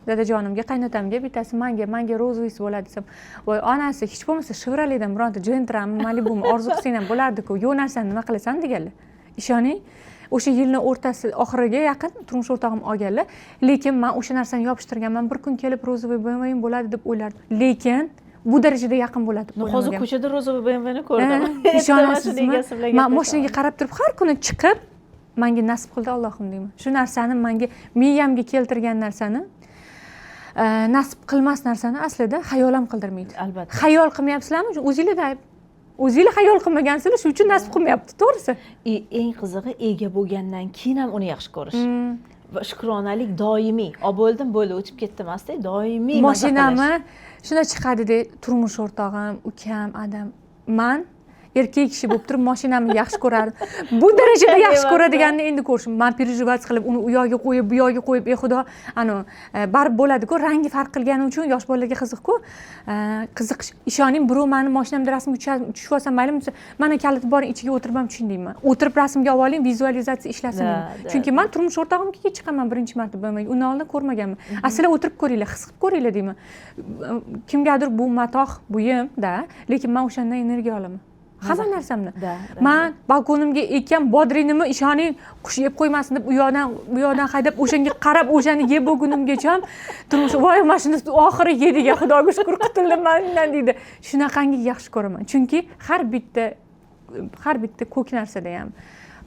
S1: dadajonimga, qaynotamga, bittasi menga Rolls-Royce bo'ladi desam, voy onasi, hech bo'lmasa Chevroletdan bironta Gentra'mi, Malibu'mi orzu qilsang ham bo'lardi-ku, yo'q narsani nima qilasan deganlar. Ishoning, o'sha yilni o'rtasi oxiriga yaqin turmush o'rtog'im olganlar, lekin men o'sha narsani yopishtirganman. Bir kun kelib rozовый BMW bo'ladi deb o'ylardim, lekin bu darajada yaqin bo'ladi deb
S2: hozir
S1: o'ylamaganman.
S2: ko'chada rozовый BMWni ko'rdim.
S1: Ishonasizmi? Men mashinaga qarab turib har kuni chiqib menga nasib qildi Allohim deyman. Shu narsani menga miyamga keltirgan narsani nasib qilmas narsani aslida xayol ham qildirmaydi.
S2: Albatta.
S1: Xayol qilmayapsizlarmi? O'zingizlar ayb. O'zingizlar xayol qilmagansizlar, shuning uchun nasib qilmayapti, to'g'risi.
S2: Eng qizig'i ega bo'lgandan keyin ham uni yaxshi ko'rish. Va shukronalik doimiy. Bo'ldim, bo'ldi, o'tib ketdi emasda, doimiy
S1: mashinamni shuna chiqadi-da, turmush o'rtog'im, ukam, adam, men erkak kishi bo'lib turib mashinamni yaxshi ko'rardim. Bu darajada yaxshi ko'radiganini endi ko'rishim. Men переживать qilib, uni u yoqqa qo'yib, bu yoqqa qo'yib, xudo, barib bo'ladi-ku, rangi farq qilgani uchun yosh bolalarga qiziq-ku. Qiziq, ishoning, birov meni mashinamda rasmga tushib olsam maylimi, mana kaliti boring, ichiga o'tirib ham tushundingmi? O'tirib rasmga olib oling, vizualizatsiya ishlasin deyman. Chunki men turmush o'rtog'imga chiqaman birinchi marta bo'lmaydi. Undan oldin ko'rmaganman. Asli o'tirib ko'ringlar, his qilib ko'ringlar deyman. Kimgadir bu matoh, buyim-da, lekin men o'shandan energiya olaman. Hamma narsamni. Men balkonimga ekkan bodrinimni ishoning qush yeb qo'ymasin deb u yoqdan haydab o'shanga qarab o'shani yeb bo'lgunimgacha ham turmush voy mashina oxiri yediga xudoga shukr qildim mendan deydi. Shunaqangi yaxshi ko'raman. Chunki har bitta ko'k narsada ham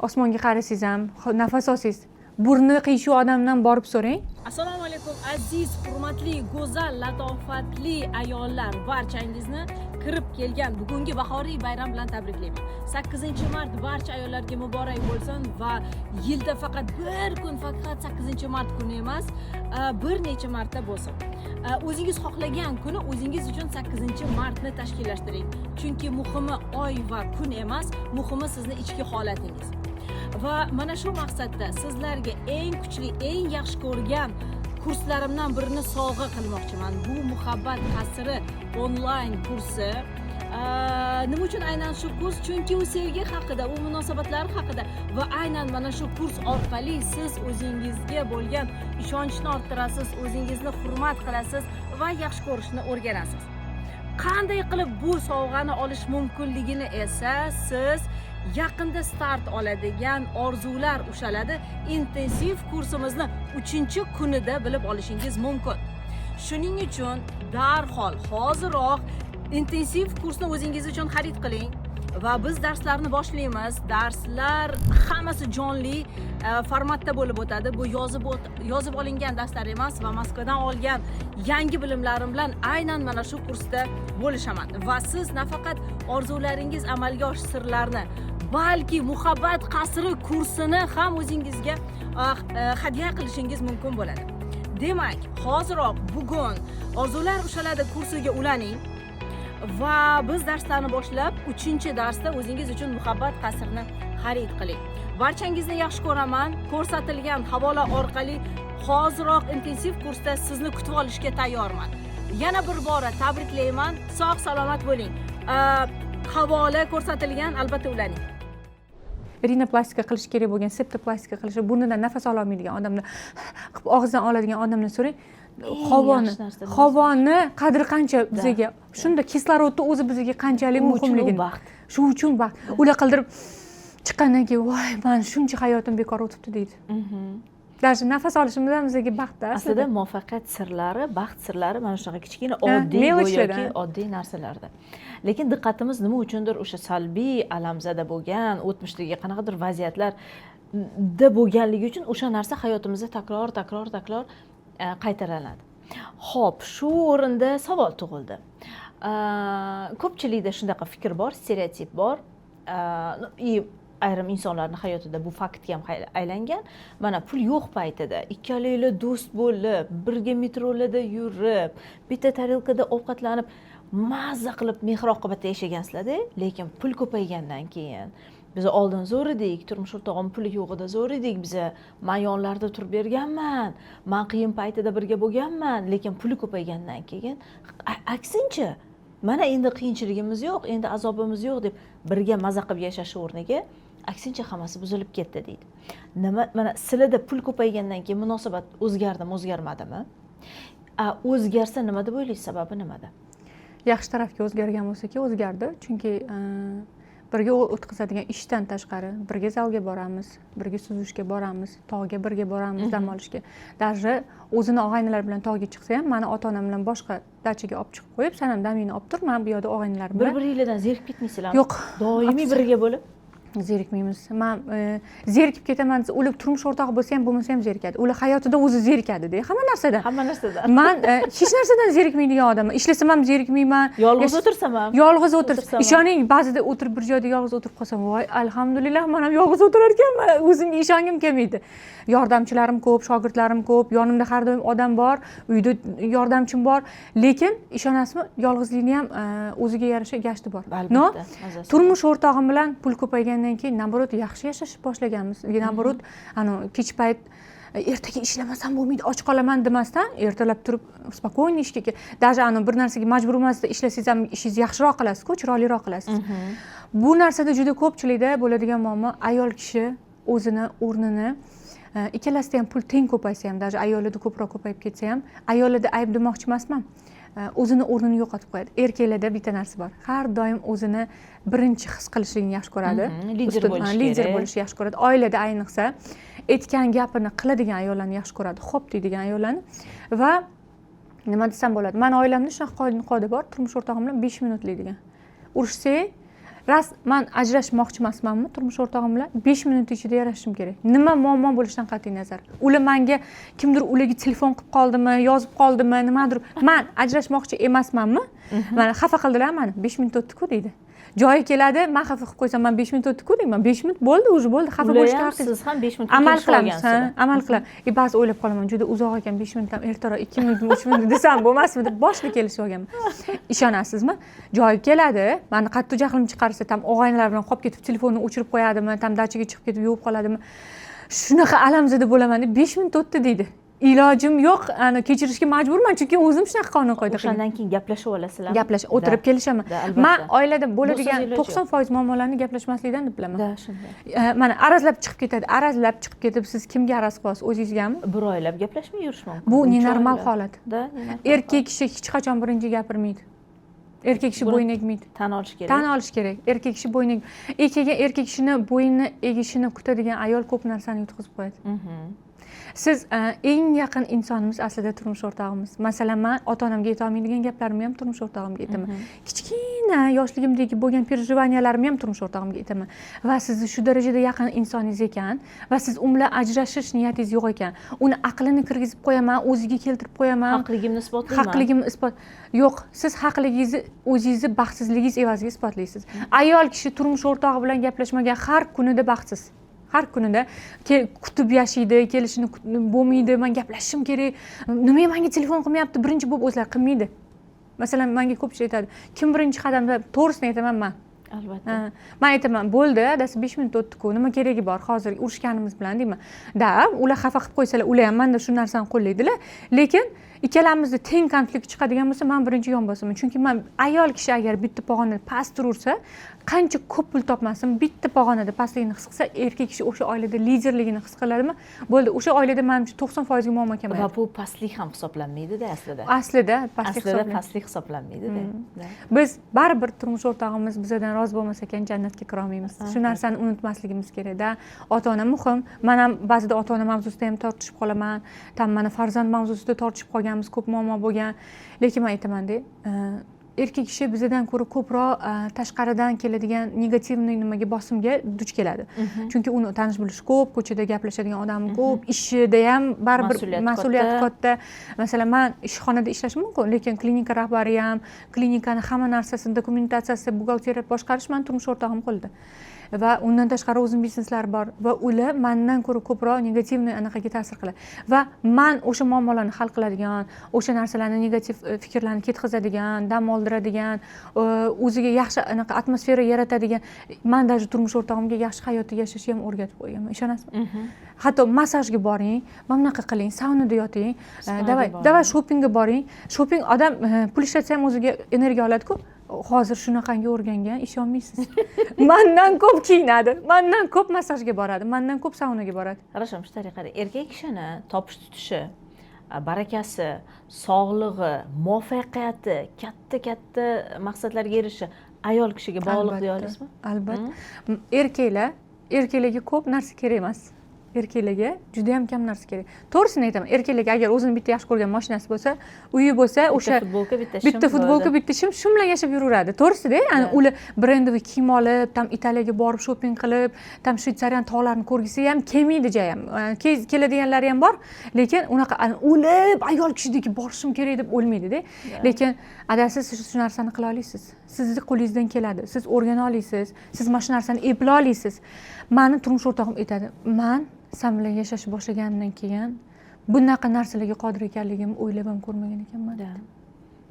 S1: osmonga qarasangiz ham, nafas olsangiz, burni qiyshuv odamdan borib so'rang.
S3: Assalomu alaykum aziz, hurmatli, go'zal, latofatli ayollar, barchangizni kirib kelgan bugungi bahoriy bayram bilan tabriklayman. 8-mart barcha ayollarga muborak bo'lsin va yilda faqat bir kun, faqat 8-mart kuni emas, bir necha marta bo'lsin. O'zingiz xohlagan kuni o'zingiz uchun 8-martni tashkillashtiring. Chunki muhimi oy va kun emas, muhimi sizni ichki holatingiz. Va mana shu maqsadda sizlarga eng kuchli, eng yaxshi ko'rgan kurslarimdan birini sovg'a qilmoqchiman. Bu muhabbat qasri onlayn kursi. Nima uchun aynan shu kurs? Chunki u sevgi haqida, u munosabatlar haqida va aynan mana shu kurs orqali siz o'zingizga bo'lgan ishonchni orttirasiz, o'zingizni hurmat qilasiz va yaxshi ko'rishni o'rganasiz. Qanday qilib bu sovg'ani olish mumkinligini esa siz yaqinda start oladigan orzular ushaladi intensiv kursimizni 3-kunida bilib olishingiz mumkin. Shuning uchun darhol hoziroq intensiv kursni o'zingiz uchun xarid qiling va biz darslarni boshlaymiz. Darslar hammasi jonli formatda bo'lib o'tadi. Bu yozib olingan darslar emas va Moskvadan olgan yangi bilimlarim bilan aynan mana shu kursda bo'lishaman. Va siz nafaqat orzularingiz amalga oshish sirlarini, balki muhabbat qasri kursini ham o'zingizga hadya qilishingiz mumkin bo'ladi. Demak, hoziroq bugun orzular ushaladi kursiga ulaning va biz darslarni boshlab 3-darsda o'zingiz uchun muhabbat qasrini xarid qiling. Barchangizni yaxshi ko'raman. Ko'rsatilgan havola orqali hoziroq intensiv kursda sizni kutib olishga tayyorman. Yana bir bora tabriklayman. Sog' salomat bo'ling. Havola ko'rsatilgan, albatta ulaning.
S1: Rinoplastika qilish kerak bo'lgan, septoplastika qilish, burnidan nafas ola olmaydigan odamlar, og'izdan oladigan odamlar so'rang. Havoni qadri qancha bizga? Shunda kislorodni o'zi bizga qanchalik muhimligini. Shuning uchun baxt. Ular qildirib chiqqandan keyin, voy, men shuncha hayotim bekor o'tibdi deydi. Даже nafas olishimiz ham bizga baxtda.
S2: Aslida muvaffaqiyat sirlari, baxt sirlari mana shunaqa kichkina oddiy yoki oddiy narsalarda. Lekin diqqatimiz nima uchundir o'sha salbiy alamzada bo'lgan, o'tmishdagi qanaqadir vaziyatlarda bo'lganligi uchun o'sha narsa hayotimizda takror qaytariladi. Xo'p, shu o'rinda savol tug'ildi. Ko'pchilikda shunaqa fikr bor, stereotip bor. Ayrim insonlarning hayotida bu faktga ham aylangan. Mana pul yo'q paytida ikkalanglar do'st bo'lib, birga metrolarda yurib, bitta tarelkada ovqatlanib, mazza qilib mehr-oqibatda yashagansizlar-da, lekin pul ko'paygandan keyin biz oldin zo'r edik, turmush o'rtog'im puli yo'q edi, zo'r edik, biz men yonlarida turib berganman, men qiyin paytida birga bo'lganman, lekin puli ko'paygandan keyin aksincha, mana endi qiyinchiligimiz yo'q, endi azobimiz yo'q deb birga mazza qilib yashash o'rniga aksincha hammasi buzilib ketdi deydi. Nima, mana sizlarda pul ko'paygandan keyin munosabat o'zgardimi, o'zgarmadimi? O'zgarsa nima deb o'ylaysiz, sababi nimada?
S1: Yaxshi tarafga o'zgargan bo'lsa-ki, o'zgardi. Chunki birga o'tkazadigan ishdan tashqari birga zalga boramiz, birga suzishga boramiz, tog'ga birga boramiz dam olishga. Даже o'zini og'aynilar bilan tog'ga chiqsa ham meni ota-onam bilan boshqa dachaga olib chiqib qo'yib, "San ham damingni olib tur, men bu yerda og'aynilar bilan."
S2: Bir-biringizdan zerikib ketmaysizlarmi?
S1: Yo'q,
S2: Doimiy birga bo'lib.
S1: zerikmaymiz. Men zerikib ketaman desa, ular turmush o'rtog'i bo'lsa ham, bo'lmasa ham zerikadi. Ular hayotida o'zi zerikadi-da, hamma narsadan.
S2: Hamma narsadan.
S1: Men hech narsadan zerikmaydigan odamman. Ishlasam ham zerikmayman.
S2: Yolg'iz o'tirsam ham.
S1: Yolg'iz o'tirsam. Ishoning, ba'zida o'tirib bir joyda yolg'iz o'tirib qolsam, voy, alhamdulillah, men ham yolg'iz o'tirar ekanman. O'zimga ishongim kelmaydi. Yordamchilarim ko'p, shogirdlarim ko'p, yonimda har doim odam bor, uyda yordamchim bor, lekin ishonasizmi, yolg'izlikni ham o'ziga yarasha gashti bor. No, turmush o'rtog'im bilan pul ko'paygandan keyin naborot yaxshi yashashni boshlaganmiz. Naborot, kech payt ertaga ishlamasam bo'lmaydi, och qolaman demasdan, ertalab turib spokойно ishga даже bir narsaga majbur emasdan ishlasangiz ham ishingizni yaxshiroq qilasiz-ku, chiroyliroq qilasiz. Bu narsada juda ko'pchilikda bo'ladigan muammo, ayol kishi o'zini o'rnini ikkalasida ham pul teng ko'paysa ham, даже ayolida ko'proq ko'payib ketsa ham, ayolida ayb demoqchi emasman. O'zini o'rnini yo'qotib qo'yadi. Erkaklarda bitta narsa bor. Har doim o'zini birinchi his qilishni yaxshi ko'radi. Lider bo'lishni yaxshi ko'radi. Oilada ayniqsa aytgan gapini qiladigan ayollarni yaxshi ko'radi. Xo'p deydigan ayollarni va nima desam bo'ladi? Men oilamda shunaqa qoida bor, turmush o'rtog'im bilan 5 minutlaydigan. Urushsak, men ajrashmoqchi emasmanmi turmush o'rtog'im bilan 5 minut ichida yarashishim kerak. Nima muammo bo'lishidan qat'iy nazar. Ular menga kimdir ularga telefon qilib qoldimi, yozib qoldimi, nimadir. Men ajrashmoqchi emasmanmi? Mana xafa qildilar meni. 5 minut o'tdi-ku deydi. Joyi keladi, men xafa qilib qo'ysam, men 5 minut o'tdi-ku deyman. 5 minut bo'ldi, уже bo'ldi. Xafa bo'lishga haqingiz.
S2: Siz ham 5 minut
S1: amal qilamiz, amal qilamiz. Ba'zi o'ylab qolaman, juda uzoq ekan, 5 minutdan ertaroq 2 minut, 3 minut desam bo'lmasmi deb boshida kelishib olganman. Ishonasizmi? Joyi keladi, meni qattiq jahlim chiqarsa, tam og'aynilar bilan qolib ketib, telefonni o'chirib qo'yadimi, tam dachaga chiqib ketib yuvib qoladimi? Shunaqa alamzada bo'laman deb 5 minut o'tdi deydi. Ilojim yo'q, kechirishga majburman, chunki o'zim shunaqa qonun qoida qilgan.
S2: O'shandan keyin gaplashib olasizlar.
S1: Gaplashib, o'tirib kelishaman. Men oilada bo'ladigan 90% muammolarni gaplashmaslikdan deb bilaman.
S2: Da, shunday.
S1: Mana arazlab chiqib ketadi. Arazlab chiqib ketib, siz kimga araz qilyapsiz? O'zingizgami?
S2: Bir oylab gaplashmay yurish mumkin.
S1: Bu normal holat.
S2: Da,
S1: erkak kishi hech qachon birinchi gapirmaydi. Erkak kishi bo'yin egmaydi.
S2: Tan olish kerak.
S1: Tan olish kerak. Erkak kishi bo'yin erkak kishini bo'yinni egishini kutadigan ayol ko'p narsani yutqizib qo'yadi. Siz eng yaqin insonimiz aslida turmush o'rtog'imiz. Masalan, men ota-onamga ayta olmaydigan gaplarimni ham turmush o'rtog'imga aytaman. Kichkina yoshligimdagi bo'lgan perjivaniyalarni ham turmush o'rtog'imga aytaman. Va sizni shu darajada yaqin insoningiz ekan va siz u bilan ajrashish niyatingiz yo'q ekan, uni aqlini kirgizib qo'yaman, o'ziga keltirib qo'yaman.
S2: Haqligimni isbotlayman.
S1: Haqligimni yo'q, siz haqligingizni o'zingizni baxtsizligingiz evaziga isbotlaysiz. Ayol kishi turmush o'rtog'i bilan gaplashmagan har kunida baxtsiz. Har kunida kutib yashaydi, kelishini bo'lmaydi, men gaplashishim kerak. Nimaga menga telefon qilmayapti? Birinchi bo'lib o'zlari qilmaydi. Masalan, menga ko'pchilik aytadi, kim birinchi qadamda, to'g'risini aytaman men.
S2: Albatta.
S1: Men aytaman, bo'ldi, adasi 5 minut o'tdi-ku, nima keragi bor hozir urushganimiz bilan deyman. Da, ular xafa qilib qo'ysalar, ular ham menda shu narsani qo'llaydilar, lekin ikkalamizda teng konflikt chiqadigan bo'lsa, men birinchi yon bosaman. Chunki men ayol kishi agar bitta pog'onada past turursa, qancha ko'p pul topmasin, bitta pog'onada pastligini his qilsa, erkak kishi o'sha oilada liderligini his qiladimi? Bo'ldi, o'sha oilada menimcha 90% ga muammo kelmaydi.
S2: Va bu pastlik ham hisoblanmaydi-da aslida.
S1: Aslida pastlik
S2: hisoblanmaydi-da.
S1: Biz baribir turmush o'rtog'imiz bizdan rozi bo'lmasa ekan jannatga kira olmaymiz. Shu narsani unutmasligimiz kerak-da. Ota-ona muhim. Men ham ba'zida ota-ona mavzusida ham tortishib qolaman. Tam mana farzand mavzusida tortishib qolganmiz, ko'p muammo bo'lgan. Lekin men aytaman-da, erkak kishi bizdan ko'ra ko'proq tashqaridan keladigan negativniy nimaga bosimga duch keladi. Chunki uni tanish bilish ko'p, ko'chada gaplashadigan odami ko'p, ishida ham baribir mas'uliyat katta. Masalan, men ishxonada ishlashim mumkin, lekin klinika rahbari ham, klinikani hamma narsasini, dokumentatsiyasi, buxgalteriya boshqarish men turmush o'rtog'im qo'lida. Va undan tashqari o'zim bizneslari bor va ular mendan ko'ra ko'proq negativniy anaqaga ta'sir qiladi. Va men o'sha muammolarni hal qiladigan, o'sha narsalarni negativ fikrlarni ketkazadigan, dam oldiradigan, o'ziga yaxshi anaqa atmosfera yaratadigan, men даже turmush o'rtog'imga yaxshi hayotda yashashni ham o'rgatib qo'yganman. Ishonasizmi? Hatto massajga boring, mana bunaqa qiling, saunada yoting, davay shoppingga boring. Shopping odam pul ishlatsa ham o'ziga energiya oladi-ku. Hozir shunaqangi o'rgangan, ishonmaysiz. Mendan ko'p kiyinadi, mendan ko'p massajga boradi, mendan ko'p saunaga boradi.
S2: Хорошо, shu tariqada erkak kishini topish tutishi, barakasi, sog'lig'i, muvaffaqiyati, katta maqsadlarga erishishi ayol kishiga bog'liq deya olasizmi?
S1: Albatta. Erkaklarga ko'p narsa kerak emas. Erkaklarga juda ham kam narsa kerak. To'g'risini aytaman, erkaklarga agar o'zini bitta yaxshi ko'rgan mashinasi bo'lsa, uyi bo'lsa, o'sha bitta futbolka, bitta shim, shu bilan yashab yuraveradi. To'g'risida, ya'ni ular brendovый kiyim olib, tam Italiyaga borib shopping qilib, tam Shvetsariyaning tog'larini ko'rgisi ham kelmaydi jayam. Keladiganlari ham bor, lekin unaqa o'lib ayol kishidagi borishim kerak deb o'lmaydi-da. Lekin adasiz siz shu narsani qila olasiz. Sizni qo'lingizdan keladi. Siz o'rgana olasiz. Siz mana shu narsani eplay olasiz. Meni turmush o'rtog'im aytadi, "Men sen bilan yashashni boshlaganimdan keyin bunaqa narsalarga qodir ekanligimni o'ylab ham ko'rmagan ekanman."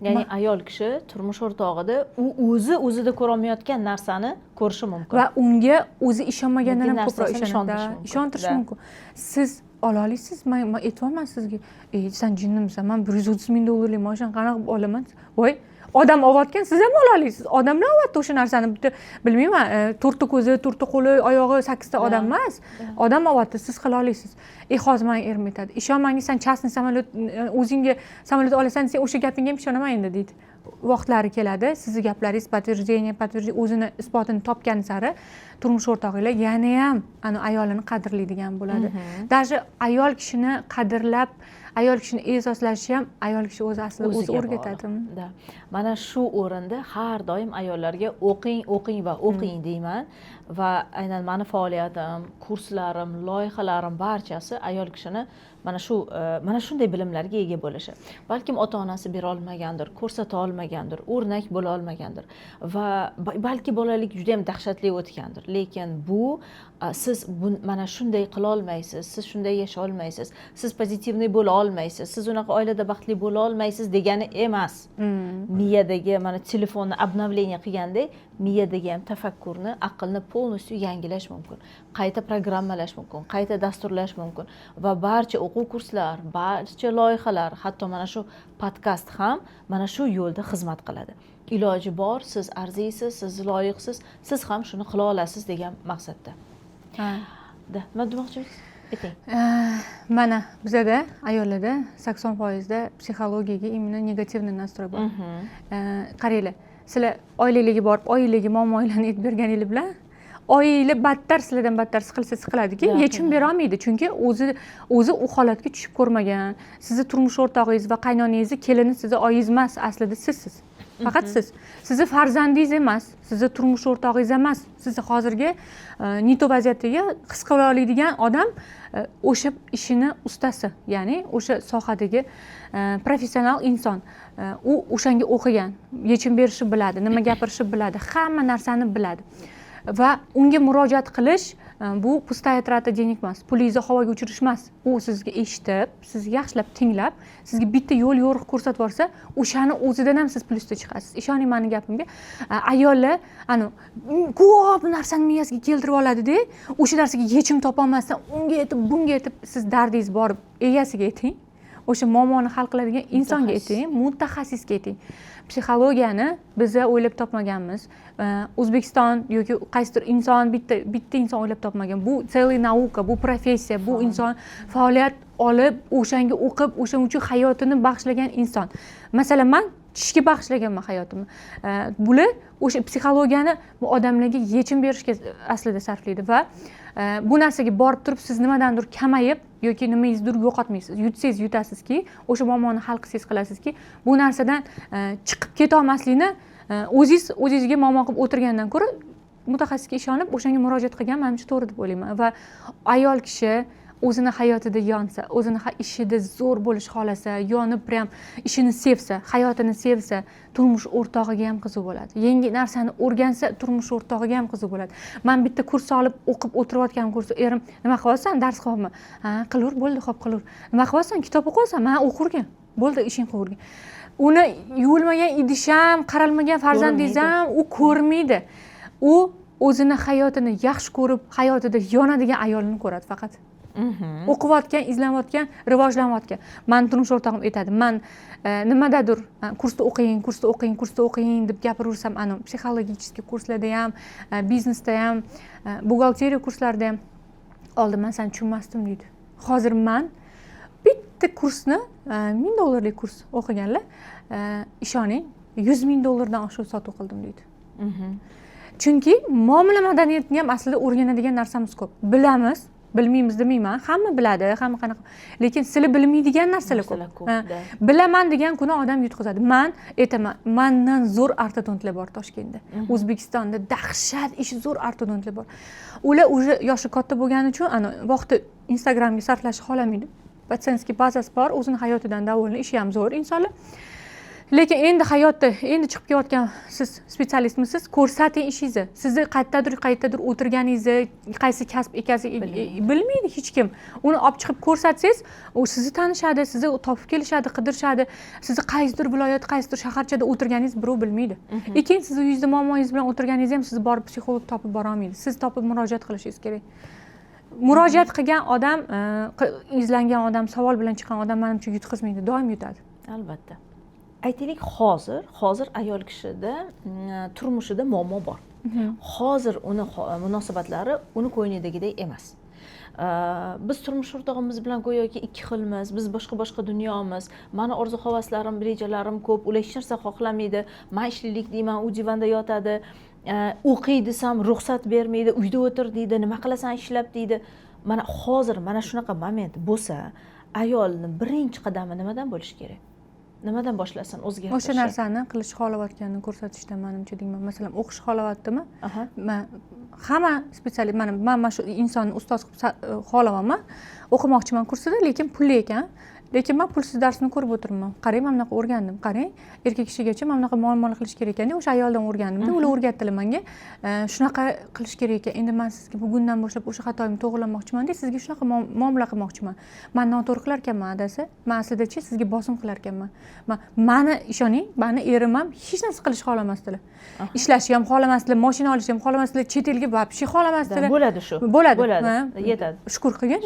S2: Ya'ni ayol kishi turmush o'rtog'ida u o'zida ko'ra olmayotgan narsani ko'rishi mumkin.
S1: Va unga o'zi ishonmagandan ham ko'proq ishontirish mumkin. Siz ola olasiz. Men aytayapman sizga, sen jinnimisan, men 130 ming dollarlik mashina qanaqa olaman? Voy, odam olayotgan, siz ham ola olasiz. Odamlar olyapti o'sha narsani. Bitta bilmayman, 4 ta ko'zi, 4 ta qo'li, oyog'i, 8 ta odam emas. Odam olyapti, siz qila olasiz. Hozir menga erim aytadi, ishonmangki, sen частный samolyot o'zingga samolyot olasan, sen o'sha gapingga ham ishonaman endi deydi. Vaqtlari keladi, sizni gaplaringiz подтверждение o'zini isbotini topgan sari turmush o'rtog'inglar yana ham ana ayolini qadrlaydigan bo'ladi. Даже ayol kishini qadrlab, ayol kishini e'zozlashi ham ayol kishi o'zi aslida o'zi o'rgatadi.
S2: Mana shu o'rinda har doim ayollarga o'qing va o'qing deyman va aynan meni faoliyatim, kurslarim, loyihalarim barchasi ayol kishini mana shunday bilimlarga ega bo'lishi. Balkim ota-onasi bera olmagandir, ko'rsata olmagandir, o'rnak bo'la olmagandir va balki bolalik juda ham dahshatli o'tgandir. Lekin bu siz mana shunday qila olmaysiz, siz shunday yasha olmaysiz, siz pozitivniy bo'la olmaysiz, siz unaqa oilada baxtli bo'la olmaysiz degani emas. Miyadagi mana telefonni обновление qilgandek, miyadagi ham tafakkurni, aqlni полностью yangilash mumkin. Qayta programmalash mumkin, qayta dasturlash mumkin va barcha o'quv kurslar, barcha loyihalar, hatto mana shu podkast ham mana shu yo'lda xizmat qiladi. Iloji bor, siz arziysiz, siz loyiqsiz, siz ham shuni qila olasiz degan maqsadda. Nima demoqchisiz? Ayting.
S1: Mana bizada ayollarda 80% da psixologiyaga imенно negativniy nastroy bor. Qaranglar, sizlar oilalarga borib, oilaga muammolarni aytib berganingiz bilan oila battar sizlardan battar siqiladiki, yechim bera olmaydi. Chunki o'zi u holatga tushib ko'rmagan. Sizni turmush o'rtog'ingiz va qaynonangizni kelini sizni oyingiz emas, aslida sizsiz. Faqat siz. Sizni farzandingiz emas, sizni turmush o'rtog'ingiz emas. Sizni hozirgi nito vaziyatiga his qila oladigan odam o'sha ishini ustasi, ya'ni o'sha sohadagi professional inson. U o'shanga o'qigan, yechim berishni biladi, nima gapirishni biladi, hamma narsani biladi. Va unga murojaat qilish bu pustaya trata денег emas, pulingizni havoga uchirish emas. U sizga eshitib, sizni yaxshilab tinglab, sizga bitta yo'l yo'riq ko'rsatib yuborsa, o'shani o'zidan ham siz plusda chiqasiz. Ishoning meni gapimga. Ayollar ko'p narsani miyasiga keltirib oladi-da, o'sha narsaga yechim topa olmasdan unga aytib, bunga aytib, siz dardingiz borib egasiga ayting. O'sha muammoni hal qiladigan insonga ayting, mutaxassisga ayting. Psixologiyani biz o'ylab topmaganmiz. O'zbekiston yoki qaysidir inson bitta inson o'ylab topmagan. Bu целая nauka, bu professiya, bu inson faoliyat olib, o'shanga o'qib, o'shaning uchun hayotini bag'ishlagan inson. Masalan, men tishga bag'ishlaganman hayotimni. Bular o'sha psixologiyani bu odamlarga yechim berishga aslida sarflaydi va bu narsaga borib turib siz nimadandir kamayib yoki nimangizdir yo'qotmaysiz. Yutsangiz yutasizki, o'sha muammoni hal qilsangiz qilasizki, bu narsadan chiqib keta olmaslikni o'zingizga muammo qilib o'tirgandan ko'ra mutaxassisga ishonib o'shanga murojaat qilgan menimcha to'g'ri deb o'ylayman. Va ayol kishi o'zini hayotida yonsa, o'zini ishida zo'r bo'lish xolasa, yonib prям ishini sevsa, hayotini sevsa, turmush o'rtog'iga ham qiziq bo'ladi. Yangi narsani o'rgansa, turmush o'rtog'iga ham qiziq bo'ladi. Men bitta kurs olib o'qib o'tirayotgan kurs, erim, nima qilyapsan? Dars qilyapman. Ha, qilur, bo'ldi, xo'p, qilur. Nima qilyapsan? Kitob o'qiyapsan? Men o'qirgan. Bo'ldi, ishing qilurgan. Uni yuvilmagan idish ham, qaralmagan farzandingiz ham u ko'rmaydi. U o'zini hayotini yaxshi ko'rib, hayotida yonadigan ayolni ko'radi faqat. O'qiyotgan, izlanayotgan, rivojlanayotgan. Men turmush o'rtog'im aytadi, men nimadadir kursda o'qing deb gapiraversam, psixologik kurslarda ham, biznesda ham, buxgalteriya kurslarida ham oldin men seni tushunmasdim deydi. Hozir men bitta kursni $1000 kurs o'qiganlar, ishoning, $100,000 dan oshiq sotib qildim deydi. chunki muomala madaniyatini ham aslida o'rganadigan narsamiz ko'p. Bilamiz, bilmaymiz demayman, hamma biladi, hamma qanaqa, lekin sizlar bilmaydigan narsalar ko'p. Bilaman degan kuni odam yutqizadi. Men aytaman, mendan zo'r ortodontlar bor Toshkentda. O'zbekistonda dahshat ish zo'r ortodontlar bor. Ular уже yoshi katta bo'lgani uchun ana vaqti Instagramga sarflashni xohlamaydi. Patsientskiy bazasi bor, o'zini hayotidan davolni, ishi ham zo'r insonlar. Lekin endi hayotda, endi chiqib kelayotgan siz spetsialistmisiz, ko'rsating ishingizni. Sizni qayerdadir o'tirganingizni, qaysi kasb ekansizni bilmaydi hech kim. Uni olib chiqib ko'rsatsangiz, u sizni tanishadi, sizni topib kelishadi, qidirishadi. Sizni qaysidir viloyat, qaysidir shaharchada o'tirganingiz birov bilmaydi. Lekin siz uyingizda muammongiz bilan o'tirganingiz ham sizni borib psixolog topib bora olmaydi. Siz topib murojaat qilishingiz kerak. Murojaat qilgan odam, izlangan odam, savol bilan chiqqan odam menimcha yutqizmaydi, doim yutadi.
S2: Albatta. Aytaylik, hozir ayol kishida turmushida muammo bor. Hozir uni munosabatlari uni ko'ngildagidek emas. Biz turmush o'rtog'imiz bilan go'yoki ikki xilmiz, biz boshqa dunyomiz. Meni orzu-havaslarim, rejalarim ko'p, ular hech narsa xohlamaydi. Men ishlilik deyman, u divanda yotadi. O'qiy desam ruxsat bermaydi, uyda o'tir deydi, nima qilasan ishlab deydi. Mana shunaqa moment bo'lsa, ayolning birinchi qadami nimadan bo'lishi kerak? Nimadan boshlasin o'zgartirish?
S1: O'sha narsani qilish xohlayotganini ko'rsatishdan menimcha deyman. Masalan, o'qish xohlayaptimi? Men hamma spetsialist, men shu insonni ustoz qilib xohlamayman. O'qimoqchiman kursida, lekin pulli ekan. Lekin men pulsiz darsni ko'rib o'tiribman. Qarang, men bunaqa o'rgandim. Qarang, erkak kishigacha men bunaqa muomala qilish kerak ekan. O'sha ayoldan o'rgandim-da, ular o'rgatdilar menga. Shunaqa qilish kerak ekan. Endi men sizga bugundan boshlab o'sha xatoimni to'g'rilamoqchiman-da, sizga shunaqa muomala qilmoqchiman. Men noto'g'ri qilar ekanman adasi. Men aslida-chi sizga bosim qilar ekanman. Meni ishoning, meni erim ham hech narsa qilish xohlamasdilar. Ishlashni ham xohlamasdilar, mashina olishni ham xohlamasdilar, chet elga borib xohlamasdilar.
S2: Bo'ladi shu.
S1: Bo'ladi.
S2: Yetadi.
S1: Shukur qilgin.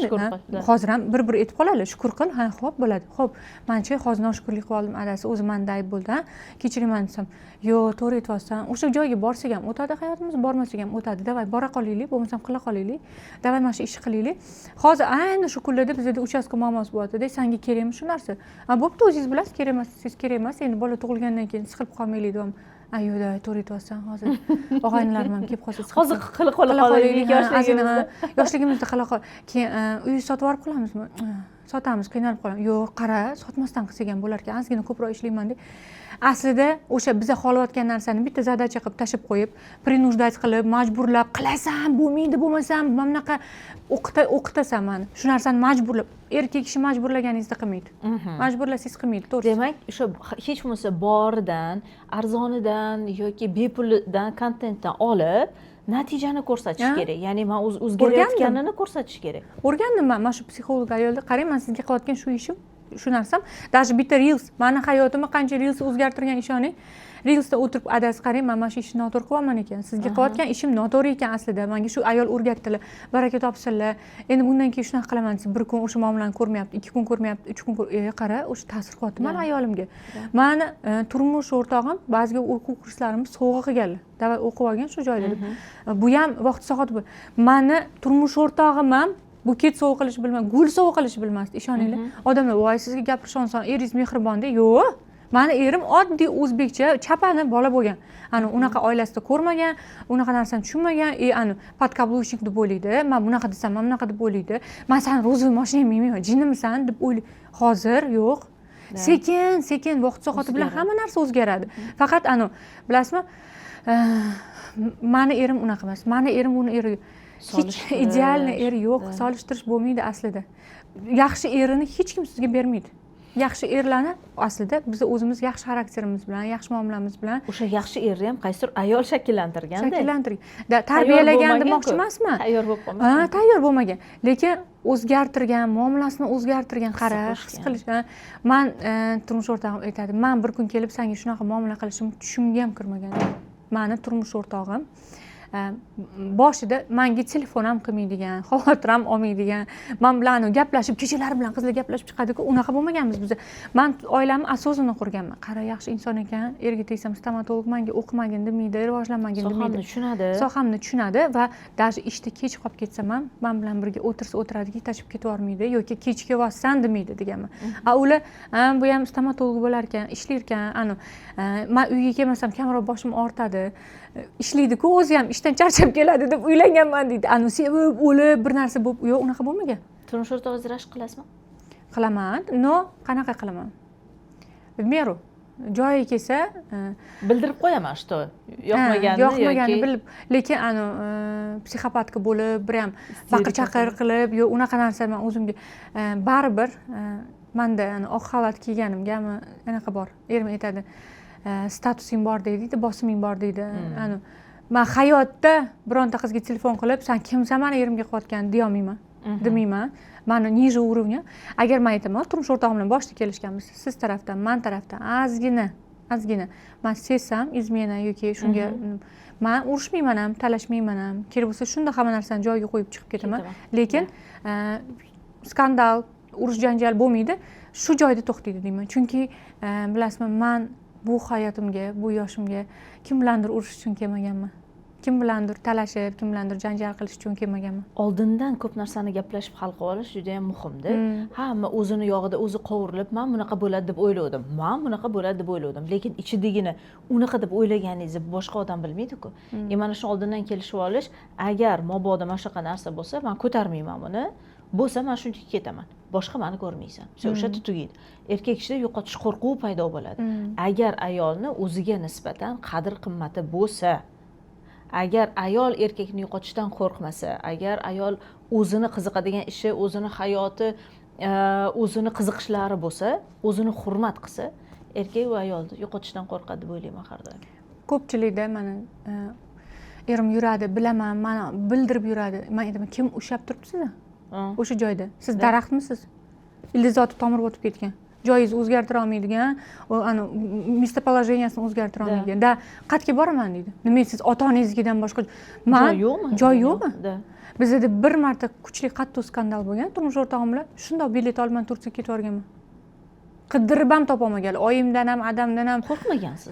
S1: Hozir ham bir aytib qoladi, shukur qil. Ha, xo'p bo'ladi. Xo'p, menchi hozir noshukurlik qilib oldim, adasi o'zi menda ayb bo'ldi. Kechiraman desam, "Yo'q, to'g'ri aytyapsan. O'sha joyga borsak ham o'tadi hayotimiz, bormasak ham o'tadi. Davay bora qolaylik, bo'lmasam qila qolaylik. Davay mana shu ishni qilaylik. Hozir ayni shu kunlarda bizda uchastka muammosi bo'lyapti-da, senga kerakmi shu narsa? Bo'pti, o'zingiz bilasiz, kerak emas, siz kerak emas. Endi bola tug'ilgandan keyin siqilib qolmaylik dedim. Ayo'da to'g'ri aytyapsan, hozir og'aynilarim ham kelib qolsa,
S2: hozir qila qolaylik
S1: yoshligimizda qila qol. Keyin uy sotib olib qolamizmi? Sotamiz, qiynalib qolamiz. Yo'q, qara, sotmasdan qilsak ham bo'lar ekan, ozgina ko'proq ishlayman deb. Aslida o'sha biz xohlayotgan narsani bitta zadacha qilib tashib qo'yib, prinujdat qilib, majburlab, qilasan, bo'lmaydi, bo'lmasam, mana bunaqa o'qitasan meni. Shu narsani majburlab, erkak kishi majburlaganingizda qilmaydi. Majburlasangiz qilmaydi, to'g'ri.
S2: Demak, o'sha hech bo'lmasa boridan, arzonidan yoki bepulidan kontentdan olib natijani ko'rsatish kerak. Ya'ni men o'zgarayotganini ko'rsatish kerak.
S1: O'rgandim men mana shu psixolog ayolda. Qarang, men sizga qilayotgan shu ishim, shu narsam, даже bitta reels, meni hayotimni qancha reels o'zgartirgan ishoning. Reelsda o'tirib adasi qarang, men mana shu ishni noto'g'ri qilyapman ekan. Sizga qilayotgan ishim noto'g'ri ekan aslida. Menga shu ayol o'rgatdilar. Baraka topsinlar. Endi bundan keyin shunaqa qilaman desa, bir kun o'sha muomalani ko'rmayapti, 2 kun ko'rmayapti, 3 kun qara, o'sha ta'sir qilyapti meni ayolimga. Meni turmush o'rtog'im ba'ziga o'quv kurslarimni sovg'a qilganlar. Davay o'qib olgan shu joyda. Bu ham vaqt soat bu. Meni turmush o'rtog'im ham buket sovg'a qilish bilmas, gul sovg'a qilish bilmasdi, ishoninglar. Odamlar, "Voy, sizga gapirish oson, eringiz mehribon" deb. Yo'q. Meni erim oddiy o'zbekcha chapani bola bo'lgan. Ana unaqa oilasida ko'rmagan, unaqa narsani tushunmagan. Ana podkabluvchnik deb o'ylaydi. Men bunaqa desam, men bunaqa deb o'ylaydi. Men san rozvoy mashinang minmayman, jinnimisan deb o'ylaydi. Hozir yo'q. Sekin vaqt soati bilan hamma narsa o'zgaradi. Faqat bilasizmi? Meni erim unaqa emas. Meni erim uni eri hech idealni eri yo'q, solishtirish bo'lmaydi aslida. Yaxshi erini hech kim sizga bermaydi. Yaxshi erlarni aslida biz o'zimiz yaxshi xarakterimiz bilan, yaxshi muomalamiz bilan
S2: o'sha yaxshi erni ham qaysidir ayol shakllantirganda.
S1: Tarbiyalagan demoqchi emasman.
S2: Tayyor bo'lib qolmagan.
S1: Tayyor bo'lmagan. Lekin o'zgartirgan, muomalasini o'zgartirgan, qarash, his qilishgan. Men turmush o'rtog'im aytadi, "Men bir kun kelib senga shunaqa muomala qilishim tushimga ham kirmagan." Meni turmush o'rtog'im boshida menga telefon ham qilmaydigan, xavotir ham olmaydigan, men bilan gaplashib, kechalari bilan qizlar gaplashib chiqadi-ku, unaqa bo'lmaganmiz biz. Men oilamni asosini qurganman. Qara, yaxshi inson ekan, erga tegsam stomatolog menga o'qimagin demaydi, rivojlanmagin demaydi.
S2: Sohamni tushunadi.
S1: Sohamni tushunadi va даже ishda kech qolib ketsam ham men bilan birga o'tiradiki, tashib ketvormaydi yoki kech kelyapsan demaydi deganman. Ular bu ham stomatolog bo'lar ekan, ishlar ekan, men uyga kelmasam kamroq boshim og'ritadi. Ishlaydi-ku, o'zi ham ishdan charchab keladi deb uylanganman deydi. Sevib, o'lib bir narsa bo'lib, yo'q, unaqa bo'lmagan.
S2: Turmush o'rtog'ingiz rashk qilasizmi?
S1: Qilaman. No, qanaqa qilaman? В меру. Joyi kelsa,
S2: bildirib qo'yaman, что yoqmaganini
S1: bilib, lekin psixopatka bo'lib, bir ham baqir-chaqir qilib, yo'q, unaqa narsa men o'zimga baribir menda oq xalat kiyganimgami anaqa bor. Erim aytadi, statusing bor deydi, bosiming bor deydi. Men hayotda bironta qizga telefon qilib, sen kimsan meni erimga qilayotgan deya olmayman, demayman. Meni niже уровня. Agar men aytaman, turmush o'rtog'im bilan boshida kelishganmiz, siz tarafdan, men tarafdan ozgina men sezsam izmena yoki shunga men urushmayman ham, talashmayman ham. Kerak bo'lsa shunda hamma narsani joyiga qo'yib chiqib ketaman. Lekin skandal, urush janjal bo'lmaydi, shu joyda to'xtaydi deyman. Chunki bilasizmi, men bu hayotimga, bu yoshimga kim bilandir urush uchun kelmaganman. Kim bilandir talashib, kim bilandir janjal qilish uchun kelmaganman.
S2: Oldindan ko'p narsani gaplashib hal qilib olish juda ham muhimda. Hamma o'zini yog'ida o'zi qovurilib, men bunaqa bo'ladi deb o'yladim. Men bunaqa bo'ladi deb o'yladim, lekin ichidagini unaqa deb o'ylaganingizni boshqa odam bilmaydi-ku. Mana shu oldindan kelishib olish, agar mabodo mana shunaqa narsa bo'lsa, men ko'tarmayman buni. Bo'lsa, men shunchaki ketaman. Boshqa meni ko'rmaysan. O'sha tugaydi. Erkak kishida yo'qotish qo'rquvi paydo bo'ladi. Agar ayolni o'ziga nisbatan qadr qimmati bo'lsa, agar ayol erkakni yo'qotishdan qo'rqmasa, agar ayol o'zini qiziqadigan ishi, o'zini hayoti, o'zini qiziqishlari bo'lsa, o'zini hurmat qilsa, erkak va ayolni yo'qotishdan qo'rqadi deb o'ylayman har doim.
S1: Ko'pchilikda mana erim yuradi, bilaman, mana bildirib yuradi. Men aytaman, kim ushlab turibdi sizni? O'sha joyda. Siz daraxtmisiz? Ildizoti tomirib o'tib ketgan. Joyingizni o'zgartira olmaydigan, местоположениесini o'zgartira olmaydigan. Da qayerga boraman deydi. Nima siz ota-onangizdan boshqa joy yo'qmi? Bizda bir marta kuchli qattiq skandal bo'lgan. Turmush o'rtog'im bilan shundoq bilet olmay Turkiyaga ketib o'rganman. Qidirib ham topa olmagan. Oyimdan ham, adamdan ham
S2: qo'rqmagansiz.